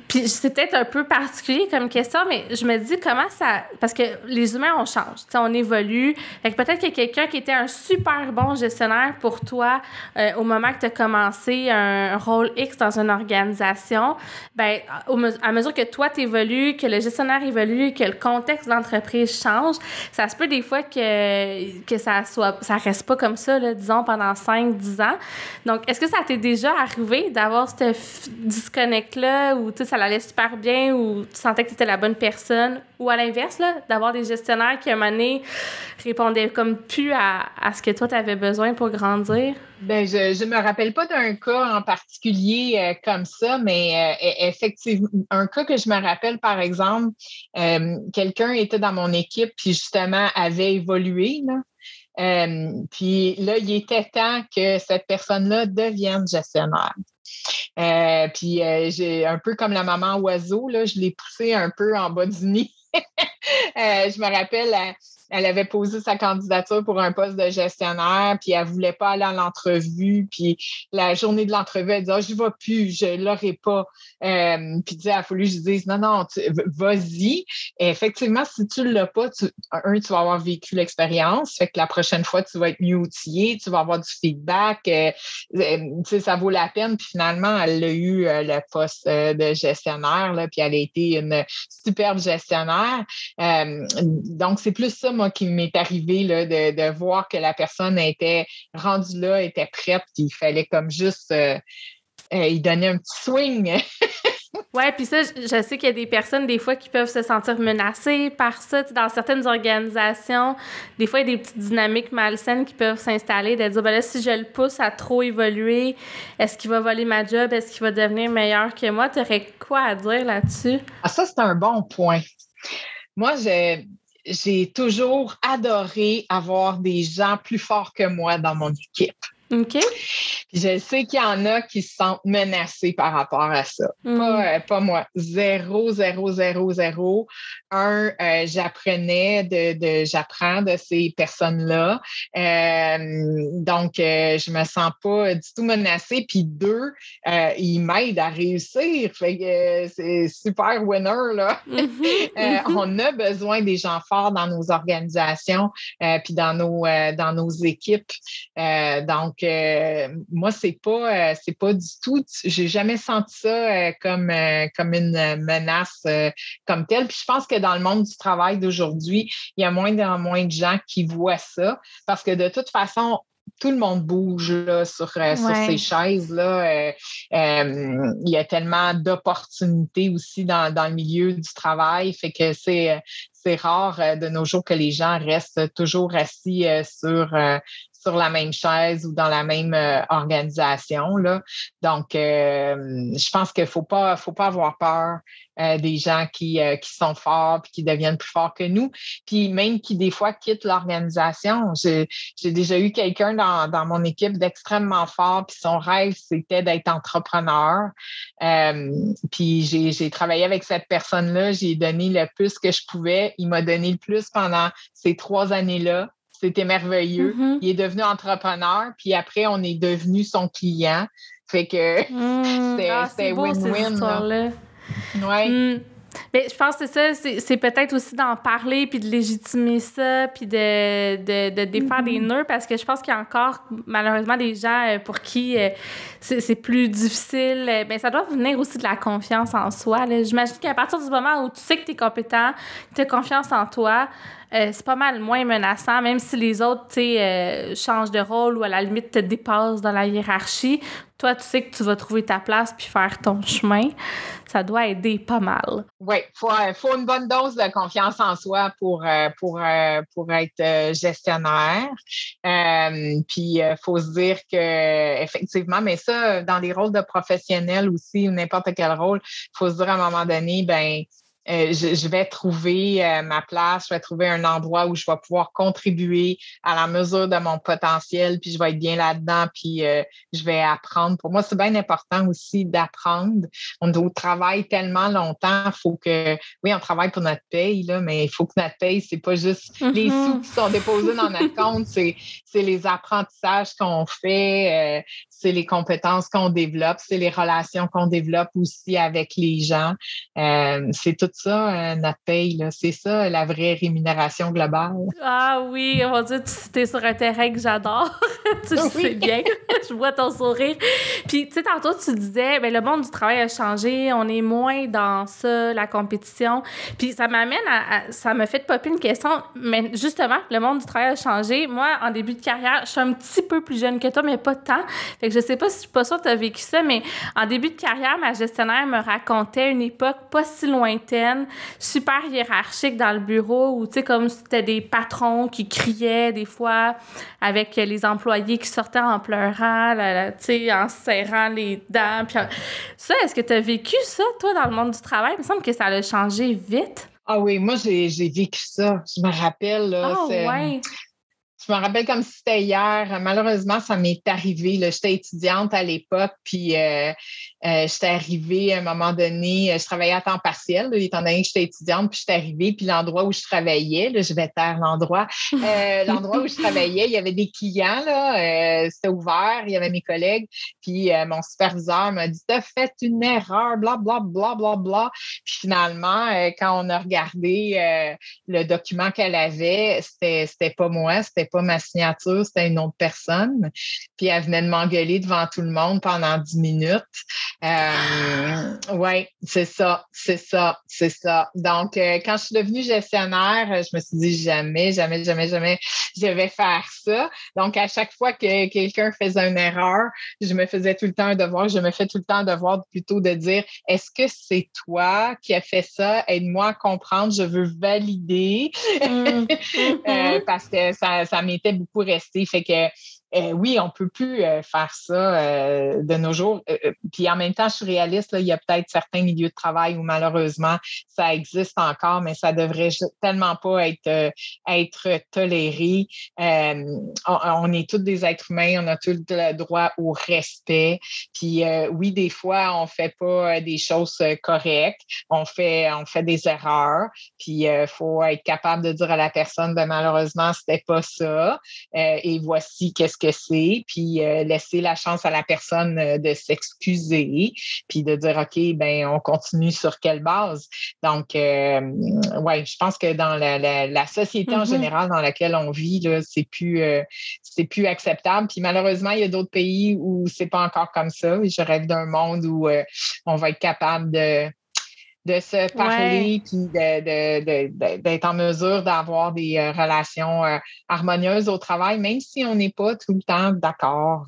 [SPEAKER 2] Puis c'est peut-être un peu particulier comme question, mais je me dis comment ça... Parce que les humains, on change, tu sais, on évolue. Fait que peut-être que quelqu'un qui était un super bon gestionnaire pour toi au moment que tu as commencé un rôle X dans une organisation, à mesure que toi t'évolues, que le gestionnaire évolue, que le contexte de l'entreprise change, ça se peut des fois que ça reste pas comme ça, là, disons, pendant 5-10 ans. Donc, est-ce que ça t'est déjà arrivé d'avoir ce disconnect-là où ça allait super bien, où tu sentais que tu étais la bonne personne, ou à l'inverse, là, d'avoir des gestionnaires qui, à un moment donné, répondaient comme plus à ce que toi, tu avais besoin pour grandir?
[SPEAKER 1] Ben, je me rappelle pas d'un cas en particulier comme ça, mais effectivement, un cas que je me rappelle, par exemple, quelqu'un était dans mon équipe puis justement avait évolué, là. Puis là, il était temps que cette personne-là devienne gestionnaire. Puis j'ai un peu comme la maman oiseau, là, je l'ai poussée un peu en bas du nid. Je me rappelle, elle avait posé sa candidature pour un poste de gestionnaire, puis elle ne voulait pas aller à l'entrevue. Puis la journée de l'entrevue, elle dit « je ne vais plus, je ne l'aurai pas. » Puis il a fallu que je dise « Non, vas-y. » Et effectivement, si tu ne l'as pas, tu vas avoir vécu l'expérience. Fait que la prochaine fois, tu vas être mieux outillé, tu vas avoir du feedback. Ça vaut la peine. Puis finalement, elle a eu le poste de gestionnaire, là, puis elle a été une superbe gestionnaire. Donc, c'est plus ça, moi, qui m'est arrivé là, de voir que la personne était rendue là, était prête, puis il fallait comme juste y donner un petit swing.
[SPEAKER 2] Oui, puis ça, je sais qu'il y a des personnes, des fois, qui peuvent se sentir menacées par ça. Dans certaines organisations, des fois, il y a des petites dynamiques malsaines qui peuvent s'installer, de dire, là, si je le pousse à trop évoluer, est-ce qu'il va voler ma job? Est-ce qu'il va devenir meilleur que moi? Tu aurais quoi à dire là-dessus?
[SPEAKER 1] Ah, ça, c'est un bon point. Moi, j'ai toujours adoré avoir des gens plus forts que moi dans mon équipe.
[SPEAKER 2] OK.
[SPEAKER 1] Je sais qu'il y en a qui se sentent menacés par rapport à ça. Pas moi. 0, 0, 0, 0. J'apprends de ces personnes-là. Donc, je me sens pas du tout menacée. Puis 2, ils m'aident à réussir. Fait que c'est super winner, là. On a besoin des gens forts dans nos organisations puis dans nos équipes. Donc, moi, c'est pas du tout, j'ai jamais senti ça comme une menace comme telle. Puis je pense que dans le monde du travail d'aujourd'hui, il y a moins en moins de gens qui voient ça parce que de toute façon, tout le monde bouge là, sur ces chaises-là. Il y a tellement d'opportunités aussi dans le milieu du travail, fait que c'est rare de nos jours que les gens restent toujours assis sur sur la même chaise ou dans la même organisation, là. Donc, je pense qu'il faut pas avoir peur des gens qui sont forts puis qui deviennent plus forts que nous, puis même qui, des fois, quittent l'organisation. J'ai déjà eu quelqu'un dans mon équipe d'extrêmement fort, puis son rêve, c'était d'être entrepreneur. Puis j'ai travaillé avec cette personne-là, j'ai donné le plus que je pouvais. Il m'a donné le plus pendant ces 3 années-là. C'était merveilleux.
[SPEAKER 2] Mm-hmm.
[SPEAKER 1] Il est devenu entrepreneur, puis après, on est devenu son client. Fait que c'était
[SPEAKER 2] beau,
[SPEAKER 1] win-win.
[SPEAKER 2] ces histoires-là.
[SPEAKER 1] Oui.
[SPEAKER 2] Mais je pense que c'est ça, c'est peut-être aussi d'en parler puis de légitimer ça puis de défaire des nœuds, parce que je pense qu'il y a encore malheureusement des gens pour qui c'est plus difficile. Ben ça doit venir aussi de la confiance en soi, là. J'imagine qu'à partir du moment où tu sais que tu es compétent, que tu as confiance en toi, c'est pas mal moins menaçant, même si les autres, tu sais, changent de rôle ou à la limite te dépassent dans la hiérarchie. Toi, tu sais que tu vas trouver ta place puis faire ton chemin. Ça doit aider pas mal.
[SPEAKER 1] Oui, faut une bonne dose de confiance en soi pour être gestionnaire. Puis faut se dire que effectivement, mais ça, dans les rôles de professionnels aussi ou n'importe quel rôle, faut se dire à un moment donné, ben je vais trouver ma place, je vais trouver un endroit où je vais pouvoir contribuer à la mesure de mon potentiel, puis je vais être bien là-dedans, puis je vais apprendre. Pour moi, c'est bien important aussi d'apprendre. On travaille tellement longtemps, faut que, oui, on travaille pour notre paye, là, mais il faut que notre paye, c'est pas juste les sous qui sont déposés dans notre compte, c'est les apprentissages qu'on fait, c'est les compétences qu'on développe, c'est les relations qu'on développe aussi avec les gens. C'est tout ça, notre paye, là. C'est ça, la vraie rémunération globale.
[SPEAKER 2] Ah oui, mon Dieu, tu es sur un terrain que j'adore. Tu le sais bien. Je vois ton sourire. Puis, tu sais, tantôt, tu disais, ben, le monde du travail a changé. On est moins dans ça, la compétition. Puis, ça m'amène ça me fait popper une question. Mais justement, le monde du travail a changé. Moi, en début de carrière, je suis un petit peu plus jeune que toi, mais pas tant. Fait que je sais pas si je suis pas sûre que tu as vécu ça, mais en début de carrière, ma gestionnaire me racontait une époque pas si lointaine, super hiérarchique dans le bureau, où, tu sais, comme c'était des patrons qui criaient des fois avec les employés qui sortaient en pleurant, tu sais, en se serrant les dents. Puis, ça, est-ce que tu as vécu ça, toi, dans le monde du travail? Il me semble que ça a changé vite.
[SPEAKER 1] Ah oui, moi, j'ai vécu ça. Je me rappelle, là.
[SPEAKER 2] Ah ouais!
[SPEAKER 1] Je me rappelle comme si c'était hier. Malheureusement, ça m'est arrivé, là. J'étais étudiante à l'époque, puis j'étais arrivée à un moment donné, je travaillais à temps partiel, là, étant donné que j'étais étudiante, puis j'étais arrivée, puis l'endroit où je travaillais, là, je vais taire l'endroit où je travaillais, il y avait des clients, là, c'était ouvert, il y avait mes collègues, puis mon superviseur m'a dit « T'as fait une erreur, bla, bla, bla, bla, bla. » Puis finalement, quand on a regardé le document qu'elle avait, c'était pas moi, c'était pas ma signature, c'était une autre personne. Puis elle venait de m'engueuler devant tout le monde pendant 10 minutes. Oui, c'est ça. Donc, quand je suis devenue gestionnaire, je me suis dit jamais, je vais faire ça. Donc, à chaque fois que quelqu'un faisait une erreur, je me faisais tout le temps un devoir. Je me fais tout le temps un devoir plutôt de dire, est-ce que c'est toi qui as fait ça? Aide-moi à comprendre, je veux valider. Parce que ça m'était beaucoup resté. Fait que oui, on peut plus faire ça de nos jours. Puis en même temps, je suis réaliste, là, il y a peut-être certains milieux de travail où malheureusement, ça existe encore, mais ça devrait tellement pas être toléré. On est tous des êtres humains, on a tous le droit au respect. Puis oui, des fois, on fait pas des choses correctes, on fait des erreurs. Puis faut être capable de dire à la personne, ben malheureusement, c'était pas ça. Et voici qu'est-ce que c'est, puis laisser la chance à la personne de s'excuser, puis de dire, OK, ben on continue sur quelle base. Donc, ouais, je pense que dans la société en général dans laquelle on vit, là, c'est plus acceptable. Puis malheureusement, il y a d'autres pays où c'est pas encore comme ça. Je rêve d'un monde où on va être capable de se parler, puis d'être en mesure d'avoir des relations harmonieuses au travail, même si on n'est pas tout le temps d'accord.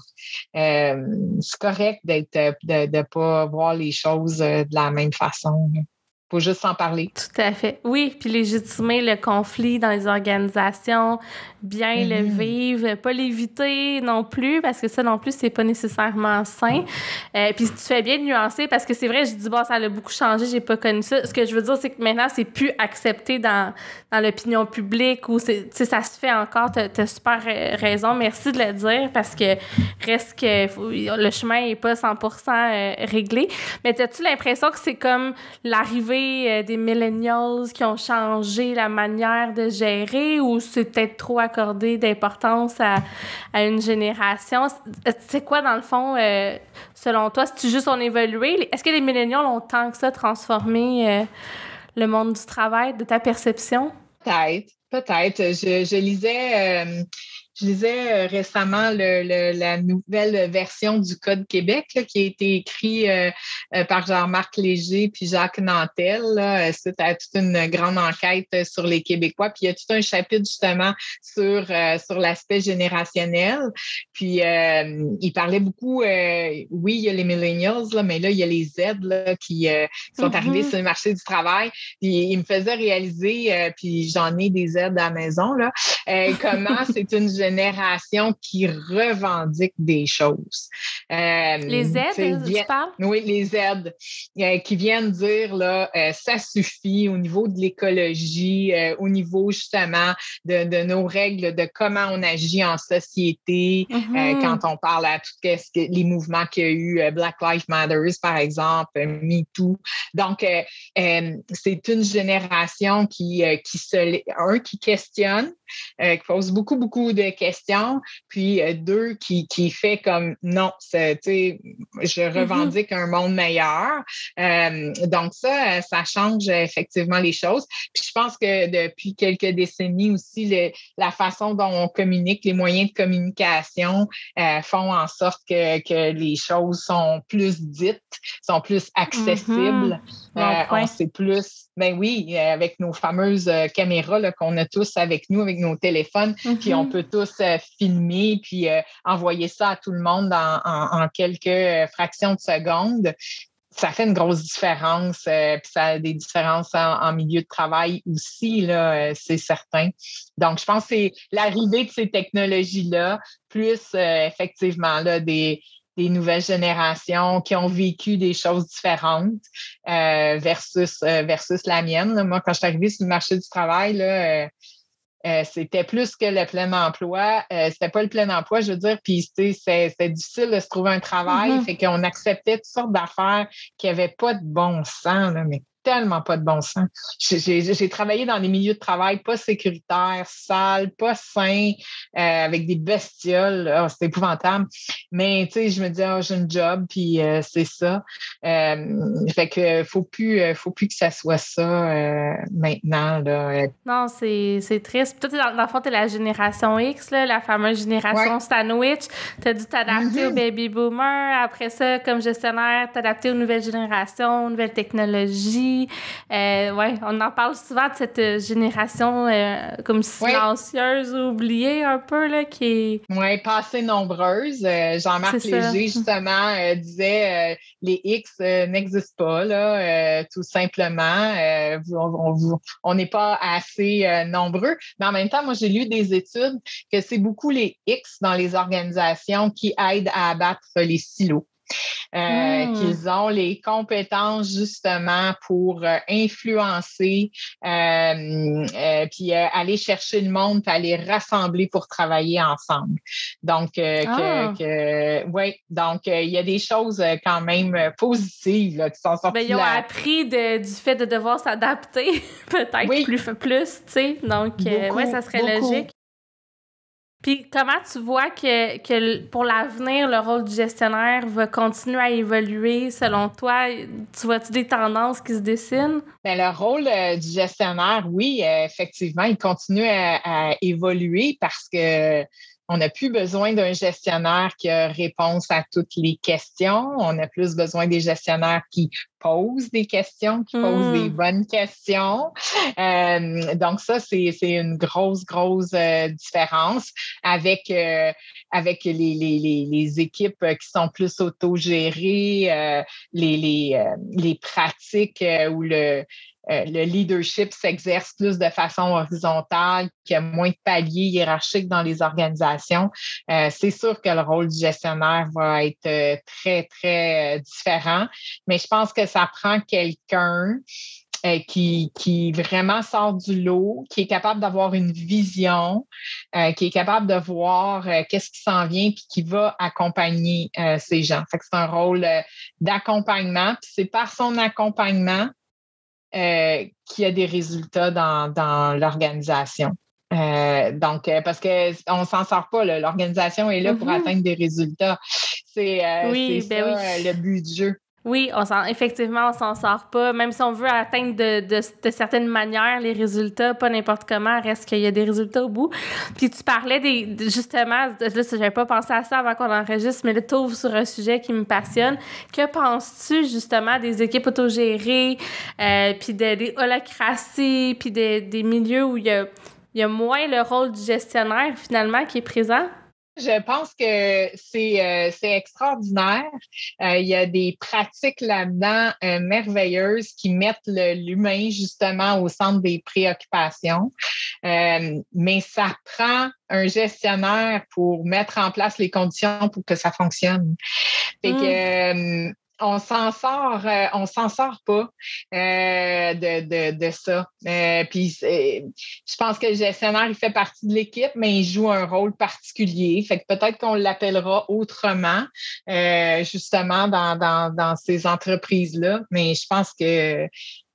[SPEAKER 1] C'est correct de pas voir les choses de la même façon. faut juste s'en parler.
[SPEAKER 2] Tout à fait. Oui, puis légitimer le conflit dans les organisations, bien le vivre, pas l'éviter non plus, parce que ça non plus, c'est pas nécessairement sain. Puis tu fais bien de nuancer, parce que c'est vrai, je dis, bon, ça a beaucoup changé, j'ai pas connu ça. Ce que je veux dire, c'est que maintenant, c'est plus accepté dans l'opinion publique, ou ça se fait encore, t'as super raison, merci de le dire, parce que reste que le chemin est pas 100% réglé. Mais t'as-tu l'impression que c'est comme l'arrivée des millennials qui ont changé la manière de gérer, ou c'est peut-être trop accordé d'importance à une génération? C'est quoi, dans le fond, selon toi? C'est-tu juste on évolué? Est-ce que les millennials ont tant que ça transformé le monde du travail, de ta perception?
[SPEAKER 1] Peut-être. Je lisais récemment la nouvelle version du Code Québec là, qui a été écrit par Jean-Marc Léger puis Jacques Nantel. Là, suite à toute une grande enquête sur les Québécois. Puis il y a tout un chapitre justement sur l'aspect générationnel. Puis il parlait beaucoup, oui, il y a les millennials, là, mais là, il y a les Z là, qui sont arrivés sur le marché du travail. Puis il me faisait réaliser, puis j'en ai des Z à la maison, là, comment c'est une génération qui revendique des choses.
[SPEAKER 2] Les Z, tu parles?
[SPEAKER 1] Oui, les Z, qui viennent dire, là, ça suffit au niveau de l'écologie, au niveau justement de nos règles, de comment on agit en société, quand on parle à tout les mouvements qu'il y a eu, Black Lives Matter, par exemple, MeToo. Donc, c'est une génération qui questionne, qui pose beaucoup, beaucoup de questions, puis deux, qui fait comme non, je revendique un monde meilleur. Donc ça change effectivement les choses. Puis je pense que depuis quelques décennies aussi, la façon dont on communique, les moyens de communication font en sorte que les choses sont plus dites, sont plus accessibles. On sait plus, ben oui, avec nos fameuses caméras là, qu'on a tous avec nous, avec nos téléphones, puis on peut tous filmer, puis envoyer ça à tout le monde en quelques fractions de secondes. Ça fait une grosse différence, puis ça a des différences en milieu de travail aussi, là, c'est certain. Donc, je pense que c'est l'arrivée de ces technologies-là, plus effectivement là, des nouvelles générations qui ont vécu des choses différentes versus la mienne. Là. Moi, quand je suis arrivée sur le marché du travail, là, c'était plus que le plein emploi. C'était pas le plein emploi, je veux dire, puis c'était difficile de se trouver un travail, fait qu'on acceptait toutes sortes d'affaires qui n'avaient pas de bon sens, là, mais tellement pas de bon sens. J'ai travaillé dans des milieux de travail pas sécuritaires, sales, pas sains, avec des bestioles. Oh, c'était épouvantable. Mais, tu sais, je me dis, j'ai un job, puis c'est ça. Fait que faut plus que ça soit ça maintenant. Là.
[SPEAKER 2] Non, c'est triste. Toi, dans le fond, t'es la génération X, là, la fameuse génération sandwich. T'as dû t'adapter aux baby boomers. Après ça, comme gestionnaire, t'adapter aux nouvelles générations, aux nouvelles technologies. On en parle souvent de cette génération comme silencieuse, oubliée un peu, là, qui est...
[SPEAKER 1] Oui, pas assez nombreuse. Jean-Marc Léger, justement, disait les X n'existent pas, là, tout simplement. On n'est pas assez nombreux. Mais en même temps, moi, j'ai lu des études que c'est beaucoup les X dans les organisations qui aident à abattre les silos. Qu'ils ont les compétences justement pour influencer puis aller chercher le monde puis aller rassembler pour travailler ensemble. Donc, donc il y a des choses quand même positives là, qui sont sorties.
[SPEAKER 2] Ils ont appris du fait de devoir s'adapter peut-être plus, tu sais. Donc, ça serait logique. Puis comment tu vois que pour l'avenir, le rôle du gestionnaire va continuer à évoluer selon toi? Tu vois-tu des tendances qui se dessinent?
[SPEAKER 1] Bien, le rôle du gestionnaire, oui, effectivement, il continue à évoluer parce que On n'a plus besoin d'un gestionnaire qui a réponse à toutes les questions. On a plus besoin des gestionnaires qui posent des questions, qui posent des bonnes questions. Donc ça, c'est une grosse différence avec les équipes qui sont plus autogérées, les pratiques où le leadership s'exerce plus de façon horizontale, qu'il y a moins de paliers hiérarchiques dans les organisations. C'est sûr que le rôle du gestionnaire va être très, très différent, mais je pense que ça prend quelqu'un qui vraiment sort du lot, qui est capable d'avoir une vision, qui est capable de voir qu'est-ce qui s'en vient puis qui va accompagner ces gens. Fait que c'est un rôle d'accompagnement, puis c'est par son accompagnement qu'il y a des résultats dans l'organisation. Parce qu'on s'en sort pas, là. L'organisation est là pour atteindre des résultats. C'est le but du jeu.
[SPEAKER 2] Oui, effectivement, on s'en sort pas. Même si on veut atteindre de certaines manières les résultats, pas n'importe comment, reste qu'il y a des résultats au bout. Puis tu parlais justement, là, j'avais pas pensé à ça avant qu'on enregistre, mais là, tu ouvres sur un sujet qui me passionne. Que penses-tu justement des équipes autogérées, puis des holacraties, puis des milieux où il y a moins le rôle du gestionnaire finalement qui est présent?
[SPEAKER 1] Je pense que c'est extraordinaire. Il y a des pratiques là-dedans merveilleuses qui mettent l'humain justement au centre des préoccupations. Mais ça prend un gestionnaire pour mettre en place les conditions pour que ça fonctionne. Fait que on s'en sort pas de ça. Puis je pense que le gestionnaire, il fait partie de l'équipe, mais il joue un rôle particulier. Fait que peut-être qu'on l'appellera autrement, justement, dans ces entreprises-là. Mais je pense que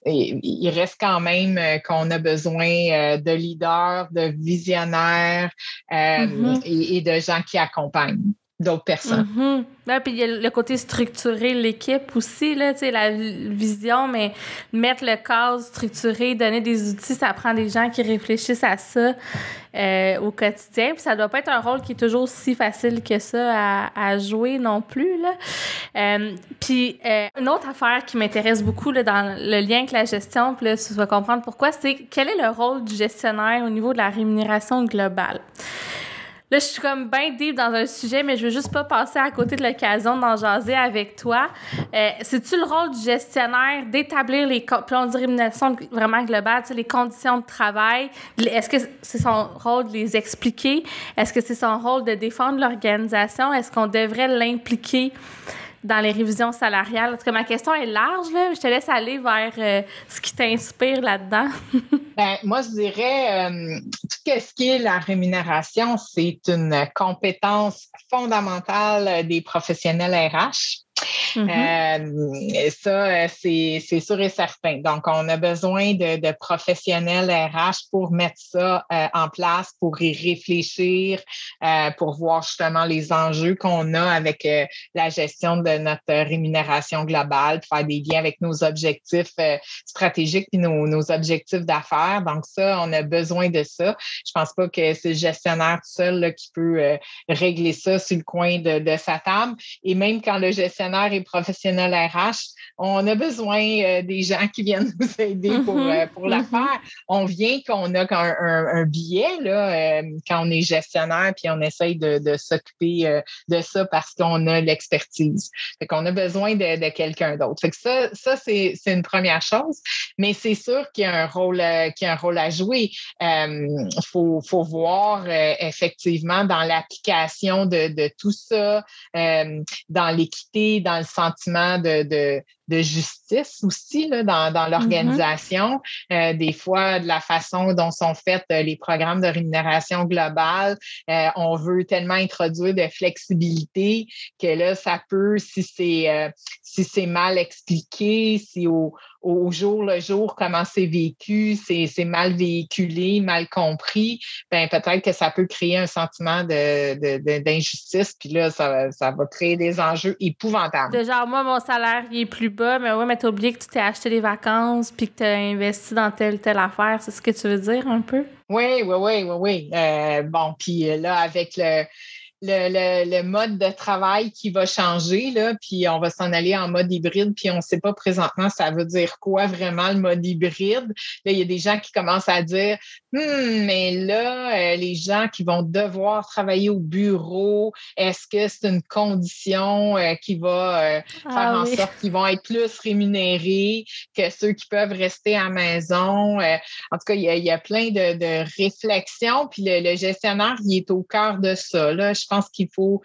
[SPEAKER 1] il reste quand même qu'on a besoin de leaders, de visionnaires et de gens qui accompagnent d'autres personnes.
[SPEAKER 2] Ouais, puis il y a le côté structuré, l'équipe aussi, là, tu sais, la vision, mais mettre le cadre structuré, donner des outils, ça prend des gens qui réfléchissent à ça au quotidien. Puis ça doit pas être un rôle qui est toujours si facile que ça à jouer non plus, là. Puis une autre affaire qui m'intéresse beaucoup là, dans le lien avec la gestion, puis là, tu vas comprendre pourquoi, c'est quel est le rôle du gestionnaire au niveau de la rémunération globale? Là, je suis comme bien deep dans un sujet, mais je veux juste pas passer à côté de l'occasion d'en jaser avec toi. C'est-tu le rôle du gestionnaire d'établir les plans de rémunération vraiment globales, les conditions de travail? Est-ce que c'est son rôle de les expliquer? Est-ce que c'est son rôle de défendre l'organisation? Est-ce qu'on devrait l'impliquer dans les révisions salariales? Parce que ma question est large, là. Je te laisse aller vers ce qui t'inspire là-dedans.
[SPEAKER 1] Moi, je dirais, tout ce qui est la rémunération, c'est une compétence fondamentale des professionnels RH. Ça, c'est sûr et certain. Donc, on a besoin de professionnels RH pour mettre ça en place, pour y réfléchir, pour voir justement les enjeux qu'on a avec la gestion de notre rémunération globale, faire des liens avec nos objectifs stratégiques et nos objectifs d'affaires. Donc, ça, on a besoin de ça. Je pense pas que c'est le gestionnaire tout seul là, qui peut régler ça sur le coin de sa table. Et même quand le gestionnaire est professionnel RH, on a besoin des gens qui viennent nous aider pour la faire. On vient qu'on a un billet là, quand on est gestionnaire, puis on essaye de s'occuper de ça parce qu'on a l'expertise. Fait qu'on a besoin de quelqu'un d'autre. Fait que ça c'est une première chose, mais c'est sûr qu'il y a un rôle à jouer. Faut voir effectivement dans l'application de tout ça, dans l'équité, dans le sentiment de justice aussi là, dans l'organisation. Des fois, de la façon dont sont faites les programmes de rémunération globale, on veut tellement introduire de flexibilité que là, ça peut, si c'est mal expliqué, si au jour le jour, comment c'est vécu, c'est mal véhiculé, mal compris, peut-être que ça peut créer un sentiment d'injustice, puis là, ça va créer des enjeux épouvantables.
[SPEAKER 2] De genre, moi, mon salaire, il est plus bas, mais ouais, mais t'as oublié que tu t'es acheté des vacances puis que t'as investi dans telle affaire. C'est ce que tu veux dire un peu?
[SPEAKER 1] Oui. Bon, puis là, avec le mode de travail qui va changer, là, puis on va s'en aller en mode hybride, puis on ne sait pas présentement ça veut dire quoi vraiment le mode hybride. Là, il y a des gens qui commencent à dire mais là, les gens qui vont devoir travailler au bureau, est-ce que c'est une condition qui va faire en sorte qu'ils vont être plus rémunérés que ceux qui peuvent rester à la maison? En tout cas, il y a plein de réflexions, puis le gestionnaire, il est au cœur de ça, là. Je pense qu'il faut,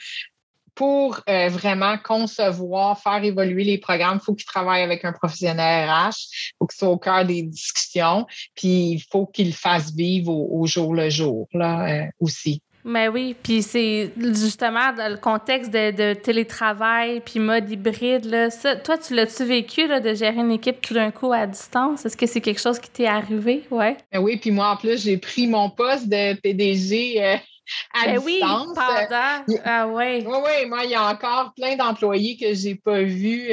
[SPEAKER 1] pour vraiment concevoir, faire évoluer les programmes, il faut qu'il travaille avec un professionnel RH, il faut qu'il soit au cœur des discussions, puis il faut qu'il le fasse vivre au jour le jour, là, aussi.
[SPEAKER 2] Mais oui, puis c'est justement dans le contexte de télétravail puis mode hybride, là, ça, toi, tu l'as-tu vécu, là, de gérer une équipe tout d'un coup à distance? Est-ce que c'est quelque chose qui t'est arrivé? Ouais.
[SPEAKER 1] Oui, puis moi, en plus, j'ai pris mon poste de PDG à distance.
[SPEAKER 2] Oui, pendant. Ah ouais.
[SPEAKER 1] Oui, moi, il y a encore plein d'employés que j'ai pas vus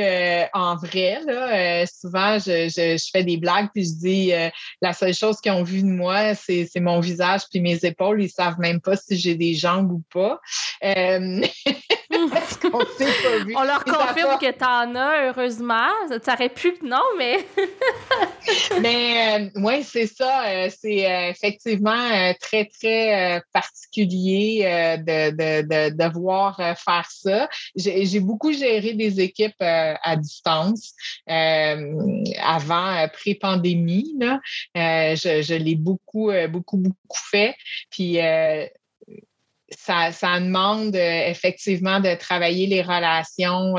[SPEAKER 1] en vrai, là. Souvent, je fais des blagues puis je dis la seule chose qu'ils ont vu de moi, c'est mon visage puis mes épaules. Ils savent même pas si j'ai des jambes ou pas. Parce qu'on s'est pas vu.
[SPEAKER 2] On leur confirme que t'en as, heureusement. Ça aurait pu que non, mais...
[SPEAKER 1] Mais oui, c'est ça. C'est effectivement très, très particulier de devoir faire ça. J'ai beaucoup géré des équipes à distance avant, pré-pandémie, là. Je l'ai beaucoup fait. Puis ça demande effectivement de travailler les relations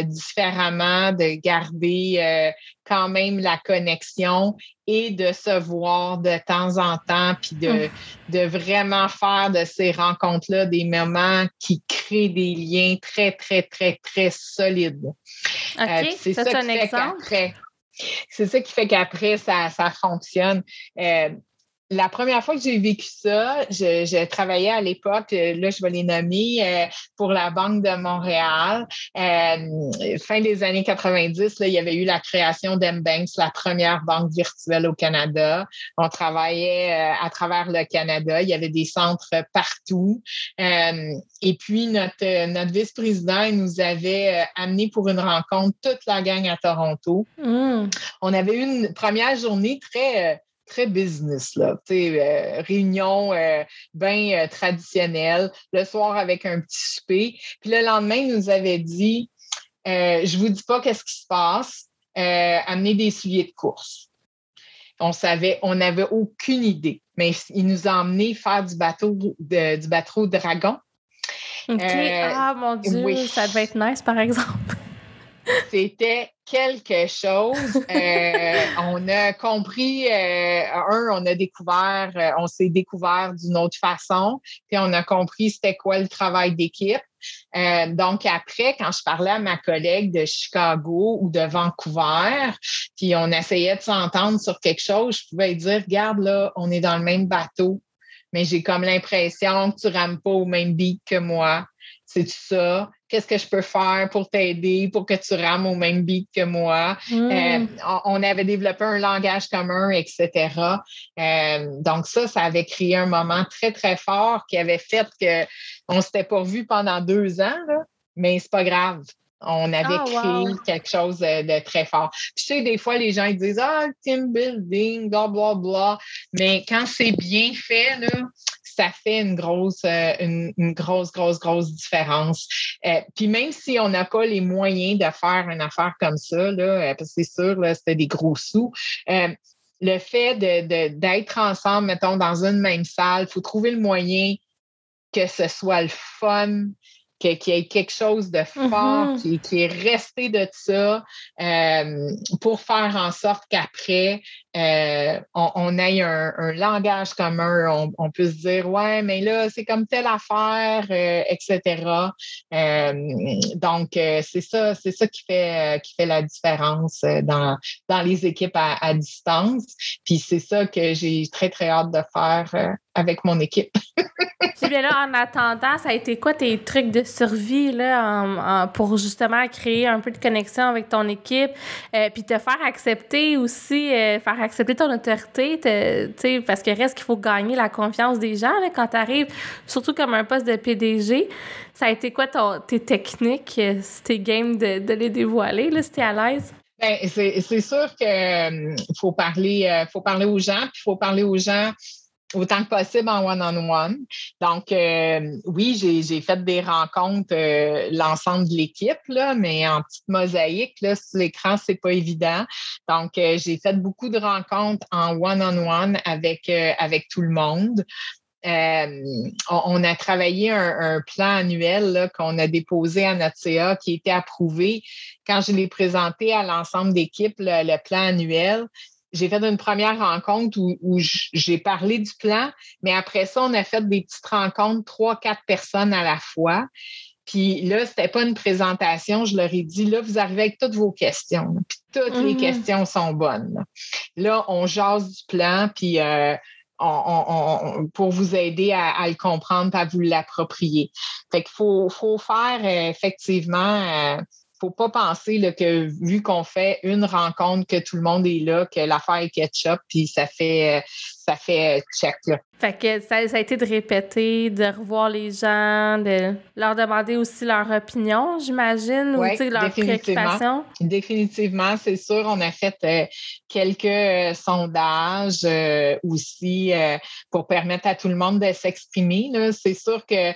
[SPEAKER 1] différemment, de garder quand même la connexion et de se voir de temps en temps, puis de vraiment faire de ces rencontres-là des moments qui créent des liens très, très, très, très solides.
[SPEAKER 2] OK,
[SPEAKER 1] c'est ça
[SPEAKER 2] un exemple?
[SPEAKER 1] C'est ça qui fait qu'après, ça fonctionne. La première fois que j'ai vécu ça, je travaillais à l'époque, là, je vais les nommer, pour la Banque de Montréal. Fin des années 90, là, il y avait eu la création d'M-Banks, la première banque virtuelle au Canada. On travaillait à travers le Canada. Il y avait des centres partout. Et puis, notre vice-président, il nous avait amené pour une rencontre toute la gang à Toronto. On avait eu une première journée très business, là, réunion bien traditionnelle, le soir avec un petit souper. Puis le lendemain, il nous avait dit je vous dis pas qu'est-ce qui se passe, amenez des souliers de course. On n'avait aucune idée, mais il nous a emmenés faire du bateau dragon.
[SPEAKER 2] OK. Mon Dieu, oui. Ça devait être nice, par exemple.
[SPEAKER 1] C'était quelque chose. On a compris, on s'est découvert d'une autre façon, puis on a compris c'était quoi le travail d'équipe. Donc après, quand je parlais à ma collègue de Chicago ou de Vancouver, puis on essayait de s'entendre sur quelque chose, je pouvais dire, regarde là, on est dans le même bateau, mais j'ai comme l'impression que tu rames pas au même beat que moi. C'est ça? Qu'est-ce que je peux faire pour t'aider, pour que tu rames au même beat que moi? On avait développé un langage commun, etc. Donc ça avait créé un moment très, très fort qui avait fait qu'on ne s'était pas vu pendant 2 ans, là, mais c'est pas grave. On avait créé quelque chose de très fort. Puis, tu sais, des fois, les gens ils disent « Ah, le team building, bla, bla, bla. » Mais quand c'est bien fait, là, ça fait une grosse différence. Puis même si on n'a pas les moyens de faire une affaire comme ça, là, parce que c'est sûr, là, c'était des gros sous, le fait d'être ensemble, mettons, dans une même salle, il faut trouver le moyen que ce soit le fun, qu'il y ait quelque chose de fort qui est resté de ça pour faire en sorte qu'après, on ait un langage commun. On peut se dire, ouais, mais là, c'est comme telle affaire, etc. Donc, c'est ça qui fait la différence dans les équipes à distance. Puis c'est ça que j'ai très, très hâte de faire avec mon équipe.
[SPEAKER 2] Puis bien là, en attendant, ça a été quoi tes trucs de survie là, pour justement créer un peu de connexion avec ton équipe, puis te faire accepter aussi, faire accepter ton autorité, tu sais, parce que reste qu'il faut gagner la confiance des gens là, quand tu arrives, surtout comme un poste de PDG. Ça a été quoi tes techniques, si t'es game de les dévoiler, là, si t'es à l'aise?
[SPEAKER 1] Ben, c'est sûr que faut parler aux gens, puis il faut parler aux gens autant que possible en one-on-one. Donc, oui, j'ai fait des rencontres, l'ensemble de l'équipe, là, mais en petite mosaïque, là, sur l'écran, c'est pas évident. Donc, j'ai fait beaucoup de rencontres en one-on-one avec tout le monde. On a travaillé un plan annuel là, qu'on a déposé à notre CA qui était approuvé. Quand je l'ai présenté à l'ensemble d'équipe, le plan annuel, j'ai fait une première rencontre où j'ai parlé du plan, mais après ça, on a fait des petites rencontres, 3-4 personnes à la fois. Puis là, c'était pas une présentation, je leur ai dit, là, vous arrivez avec toutes vos questions. Puis toutes les questions sont bonnes. Là, on jase du plan, puis pour vous aider à le comprendre et à vous l'approprier. Fait qu'il faut faire effectivement... faut pas penser là, que vu qu'on fait une rencontre, que tout le monde est là, que l'affaire est ketchup, puis ça fait check. Là.
[SPEAKER 2] Fait que ça a été de répéter, de revoir les gens, de leur demander aussi leur opinion, j'imagine,
[SPEAKER 1] oui,
[SPEAKER 2] ou leur préoccupation.
[SPEAKER 1] Définitivement, c'est sûr. On a fait quelques sondages aussi pour permettre à tout le monde de s'exprimer. Là. C'est sûr que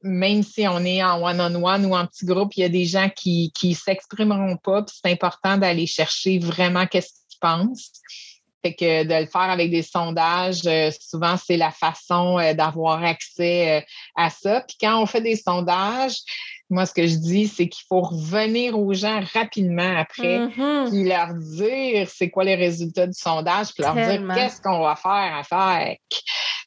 [SPEAKER 1] même si on est en one-on-one ou en petit groupe, il y a des gens qui s'exprimeront pas, puis c'est important d'aller chercher vraiment qu'est-ce qu'ils pensent. Fait que de le faire avec des sondages, souvent, c'est la façon d'avoir accès à ça. Puis quand on fait des sondages, moi, ce que je dis, c'est qu'il faut revenir aux gens rapidement après, puis leur dire c'est quoi les résultats du sondage, puis leur dire qu'est-ce qu'on va faire avec.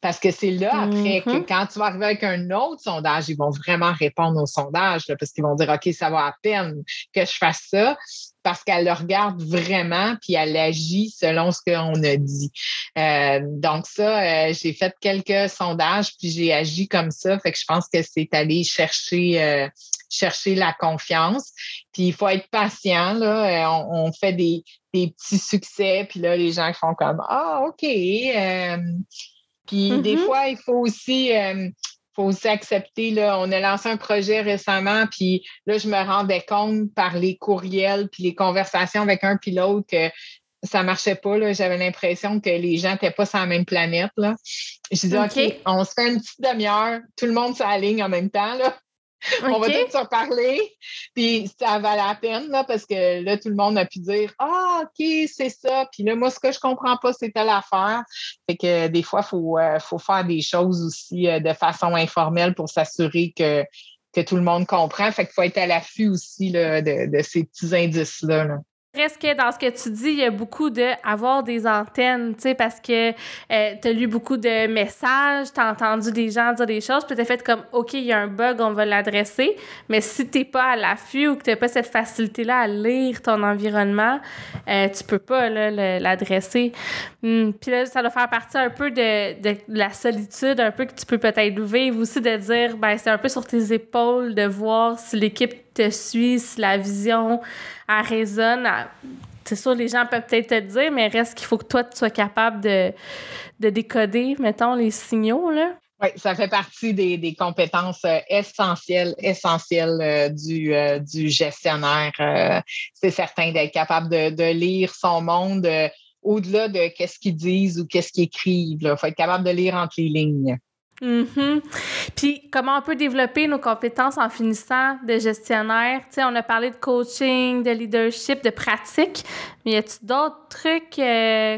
[SPEAKER 1] Parce que c'est là, après, que quand tu vas arriver avec un autre sondage, ils vont vraiment répondre au sondage, là, parce qu'ils vont dire, OK, ça va à peine que je fasse ça, parce qu'elle le regarde vraiment, puis elle agit selon ce qu'on a dit. Donc ça, j'ai fait quelques sondages, puis j'ai agi comme ça, fait que je pense que c'est aller chercher la confiance. Puis il faut être patient, là. On fait des petits succès, puis là, les gens font comme, ah, OK, puis des fois, il faut aussi accepter, là, on a lancé un projet récemment, puis là, je me rendais compte par les courriels puis les conversations avec un puis l'autre que ça marchait pas. Là. J'avais l'impression que les gens n'étaient pas sur la même planète. Là. Je disais, OK, on se fait une petite demi-heure, tout le monde s'aligne en même temps. Là. On va tous se reparler, puis ça valait la peine, là, parce que là, tout le monde a pu dire « Ah, OK, c'est ça. » Puis là, moi, ce que je comprends pas, c'est telle affaire. Fait que des fois, il faut faire des choses aussi de façon informelle pour s'assurer que tout le monde comprend. Fait qu'il faut être à l'affût aussi là, de ces petits indices-là. Là.
[SPEAKER 2] Presque dans ce que tu dis, il y a beaucoup d'avoir des antennes, tu sais, parce que tu as lu beaucoup de messages, tu as entendu des gens dire des choses, puis tu as fait comme, OK, il y a un bug, on va l'adresser, mais si tu n'es pas à l'affût ou que tu n'as pas cette facilité-là à lire ton environnement, tu peux pas là, l'adresser. Puis là, ça doit faire partie un peu de la solitude, un peu que tu peux peut-être vivre aussi, de dire, ben c'est un peu sur tes épaules de voir si l'équipe te suit, si la vision elle résonne. C'est sûr, les gens peuvent peut-être te le dire, mais reste qu'il faut que toi, tu sois capable de décoder, mettons, les signaux, là.
[SPEAKER 1] Oui, ça fait partie des compétences essentielles du gestionnaire. C'est certain d'être capable de lire son monde au-delà de qu'est-ce qu'ils disent ou qu'est-ce qu'ils écrivent. Il faut être capable de lire entre les lignes.
[SPEAKER 2] Puis, comment on peut développer nos compétences en finissant de gestionnaire? Tu sais, on a parlé de coaching, de leadership, de pratique, mais y a-t-il d'autres trucs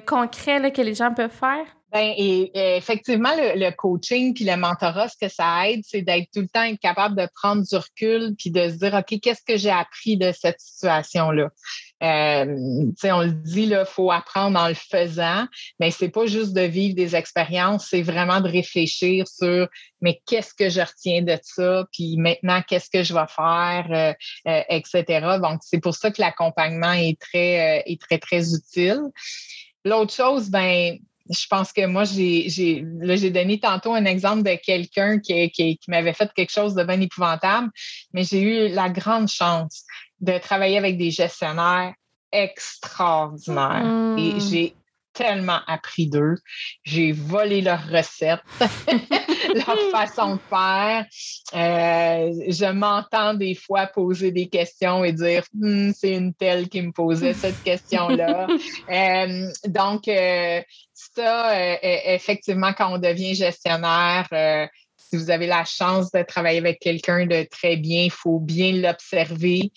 [SPEAKER 2] concrets là, que les gens peuvent faire?
[SPEAKER 1] Bien, et effectivement, le coaching puis le mentorat, ce que ça aide, c'est d'être tout le temps capable de prendre du recul puis de se dire, OK, qu'est-ce que j'ai appris de cette situation-là? Tu sais, on le dit, il faut apprendre en le faisant, mais c'est pas juste de vivre des expériences, c'est vraiment de réfléchir sur, mais qu'est-ce que je retiens de ça? Puis maintenant, qu'est-ce que je vais faire? Etc. Donc, c'est pour ça que l'accompagnement est très, très utile. L'autre chose, ben je pense que moi, j'ai donné tantôt un exemple de quelqu'un qui m'avait fait quelque chose de bien épouvantable, mais j'ai eu la grande chance de travailler avec des gestionnaires extraordinaires. Et j'ai tellement appris d'eux. J'ai volé leurs recettes, leur façon de faire. Je m'entends des fois poser des questions et dire c'est une telle qui me posait cette question-là. Donc, ça, effectivement, quand on devient gestionnaire, si vous avez la chance de travailler avec quelqu'un de très bien, il faut bien l'observer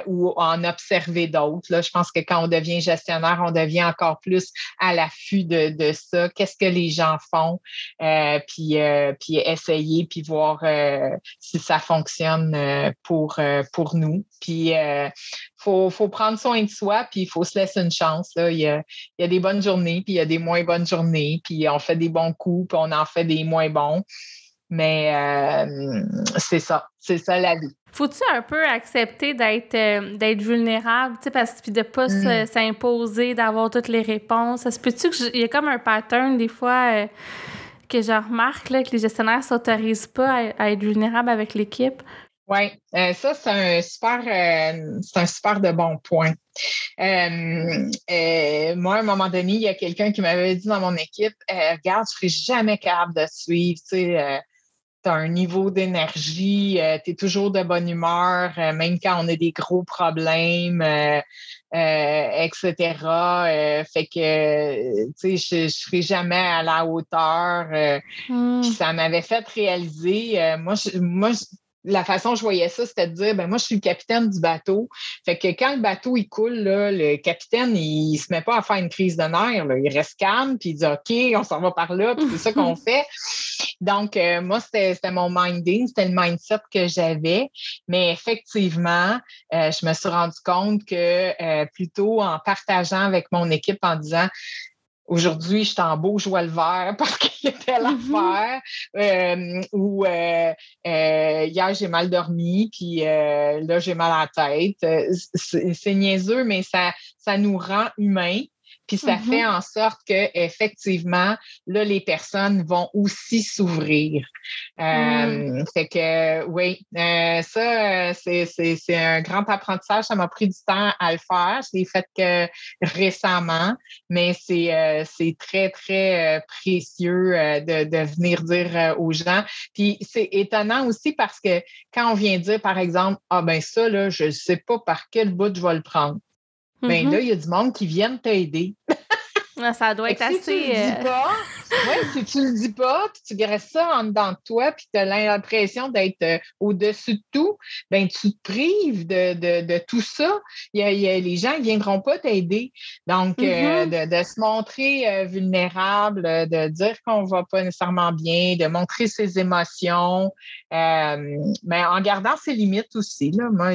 [SPEAKER 1] ou en observer d'autres. Là, je pense que quand on devient gestionnaire, on devient encore plus à l'affût de ça. Qu'est-ce que les gens font? Puis essayer, puis voir si ça fonctionne pour nous. Puis faut prendre soin de soi, puis il faut se laisser une chance. Là. Il y a des bonnes journées, puis il y a des moins bonnes journées, puis on fait des bons coups, puis on en fait des moins bons. Mais c'est ça la vie.
[SPEAKER 2] Faut-tu un peu accepter d'être vulnérable, tu sais, puis de pas s'imposer, d'avoir toutes les réponses? Ça se peut-tu qu'il y a comme un pattern des fois que je remarque là, que les gestionnaires ne s'autorisent pas à être vulnérables avec l'équipe?
[SPEAKER 1] Oui, ça, c'est un super de bon point. Moi, à un moment donné, il y a quelqu'un qui m'avait dit dans mon équipe, regarde, je ne serai jamais capable de suivre, tu sais, tu as un niveau d'énergie, tu es toujours de bonne humeur, même quand on a des gros problèmes, etc. Fait que, tu sais, je serai jamais à la hauteur. Puis ça m'avait fait réaliser, la façon dont je voyais ça, c'était de dire, moi, je suis le capitaine du bateau. Fait que quand le bateau, il coule, là, le capitaine, il se met pas à faire une crise de nerfs. Là. Il reste calme, puis il dit, OK, on s'en va par là, puis c'est ça qu'on fait. Donc, moi, c'était mon minding, c'était le mindset que j'avais. Mais effectivement, je me suis rendu compte que plutôt en partageant avec mon équipe en disant, aujourd'hui, je suis en beau joie le vert parce qu'il y a telle affaire. Ou hier, j'ai mal dormi, puis là, j'ai mal à la tête. C'est niaiseux, mais ça nous rend humains. Puis ça fait en sorte que effectivement, là, les personnes vont aussi s'ouvrir. Fait que oui, ça, c'est un grand apprentissage. Ça m'a pris du temps à le faire. Je l'ai fait que récemment, mais c'est très, très précieux de venir dire aux gens. Puis c'est étonnant aussi parce que quand on vient dire, par exemple, ça, là, je ne sais pas par quel bout je vais le prendre. Ben là, il y a du monde qui viennent t'aider.
[SPEAKER 2] Ça doit être assez...
[SPEAKER 1] Si tu le dis pas, puis tu graisses ça en dedans de toi, puis tu as l'impression d'être au-dessus de tout, ben tu te prives de tout ça. Les gens ne viendront pas t'aider. Donc, de se montrer vulnérable, de dire qu'on ne va pas nécessairement bien, de montrer ses émotions, mais en gardant ses limites aussi. Là, moi,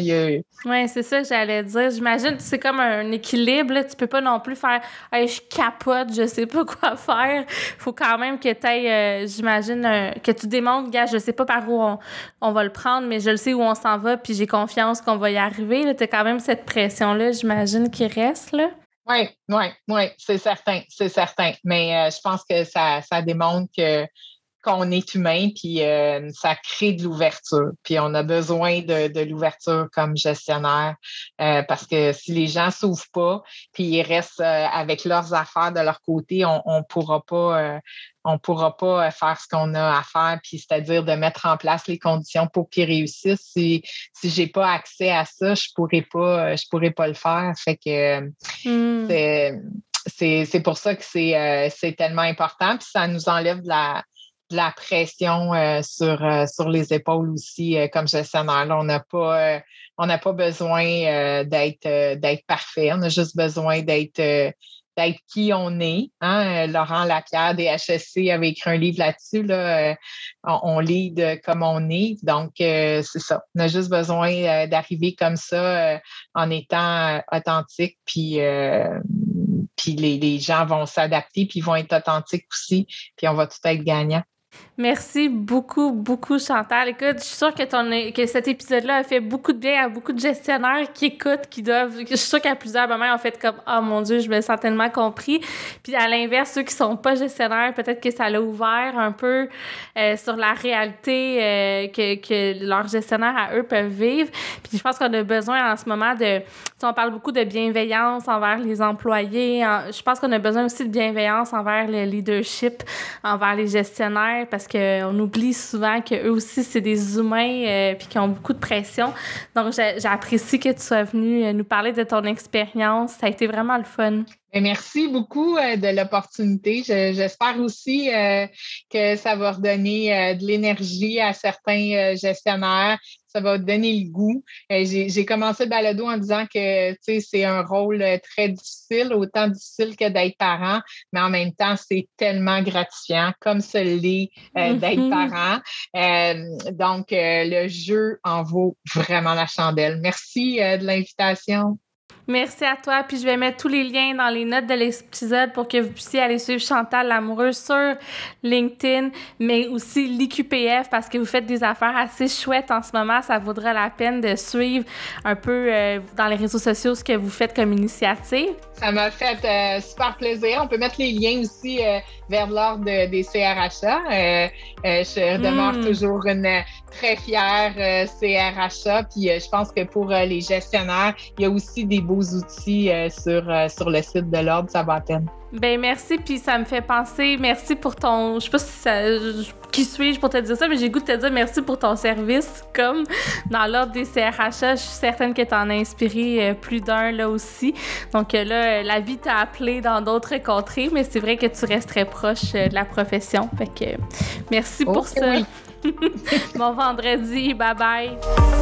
[SPEAKER 2] oui, c'est ça que j'allais dire. J'imagine que c'est comme un équilibre. Là. Tu peux pas non plus faire hey, je capote, je sais pas quoi faire. Faut quand même que tu ailles, j'imagine, que tu démontres, gars, je sais pas par où on va le prendre, mais je le sais où on s'en va, puis j'ai confiance qu'on va y arriver. Tu as quand même cette pression-là, j'imagine, qui reste. Là.
[SPEAKER 1] Oui, c'est certain. Mais je pense que ça démontre qu'on est humain, puis ça crée de l'ouverture. Puis on a besoin de l'ouverture comme gestionnaire parce que si les gens ne s'ouvrent pas, puis ils restent avec leurs affaires de leur côté, on pourra pas faire ce qu'on a à faire, puis c'est-à-dire de mettre en place les conditions pour qu'ils réussissent. Si j'ai pas accès à ça, je pourrais pas le faire. Fait que c'est pour ça que c'est tellement important, puis ça nous enlève de la pression sur les épaules aussi comme gestionnaire. Là, on n'a pas besoin d'être parfait. On a juste besoin d'être qui on est. Hein? Laurent Lapierre des HSC avait écrit un livre là-dessus. Là, on lead comme on est. Donc, c'est ça. On a juste besoin d'arriver comme ça en étant authentique. Puis les gens vont s'adapter puis ils vont être authentiques aussi. Puis on va tout être gagnant.
[SPEAKER 2] Merci beaucoup, beaucoup, Chantal. Écoute, je suis sûre que cet épisode-là a fait beaucoup de bien à beaucoup de gestionnaires qui écoutent, je suis sûre qu'à plusieurs moments, ont fait comme « Oh mon Dieu, je me sens tellement compris ». Puis à l'inverse, ceux qui sont pas gestionnaires, peut-être que ça l'a ouvert un peu sur la réalité que leurs gestionnaires à eux peuvent vivre. Puis je pense qu'on a besoin en ce moment on parle beaucoup de bienveillance envers les employés. Je pense qu'on a besoin aussi de bienveillance envers le leadership, envers les gestionnaires, parce qu'on oublie souvent qu'eux aussi, c'est des humains puis qui ont beaucoup de pression. Donc, j'apprécie que tu sois venue nous parler de ton expérience. Ça a été vraiment le fun.
[SPEAKER 1] Merci beaucoup de l'opportunité. J'espère aussi que ça va redonner de l'énergie à certains gestionnaires. Ça va donner le goût. J'ai commencé le balado en disant que c'est un rôle très difficile, autant difficile que d'être parent, mais en même temps, c'est tellement gratifiant, comme ce l'est d'être parent. Donc, le jeu en vaut vraiment la chandelle. Merci de l'invitation.
[SPEAKER 2] Merci à toi. Puis je vais mettre tous les liens dans les notes de l'épisode pour que vous puissiez aller suivre Chantal Lamoureux sur LinkedIn, mais aussi l'IQPF parce que vous faites des affaires assez chouettes en ce moment. Ça vaudrait la peine de suivre un peu dans les réseaux sociaux ce que vous faites comme initiative.
[SPEAKER 1] Ça m'a fait super plaisir. On peut mettre les liens aussi vers l'ordre des CRHA. Je demeure toujours une très fière CRHA. Puis je pense que pour les gestionnaires, il y a aussi des beaux outils sur le site de l'ordre. Ça va à peine.
[SPEAKER 2] Ben merci, puis ça me fait penser, merci pour ton, je sais pas si qui suis-je pour te dire ça, mais j'ai le goût de te dire merci pour ton service, comme dans l'ordre des CRHA, je suis certaine que t'en as inspiré plus d'un là aussi, donc là, la vie t'a appelé dans d'autres contrées, mais c'est vrai que tu restes très proche de la profession, fait que merci pour ça. Oui. Bon vendredi, bye bye!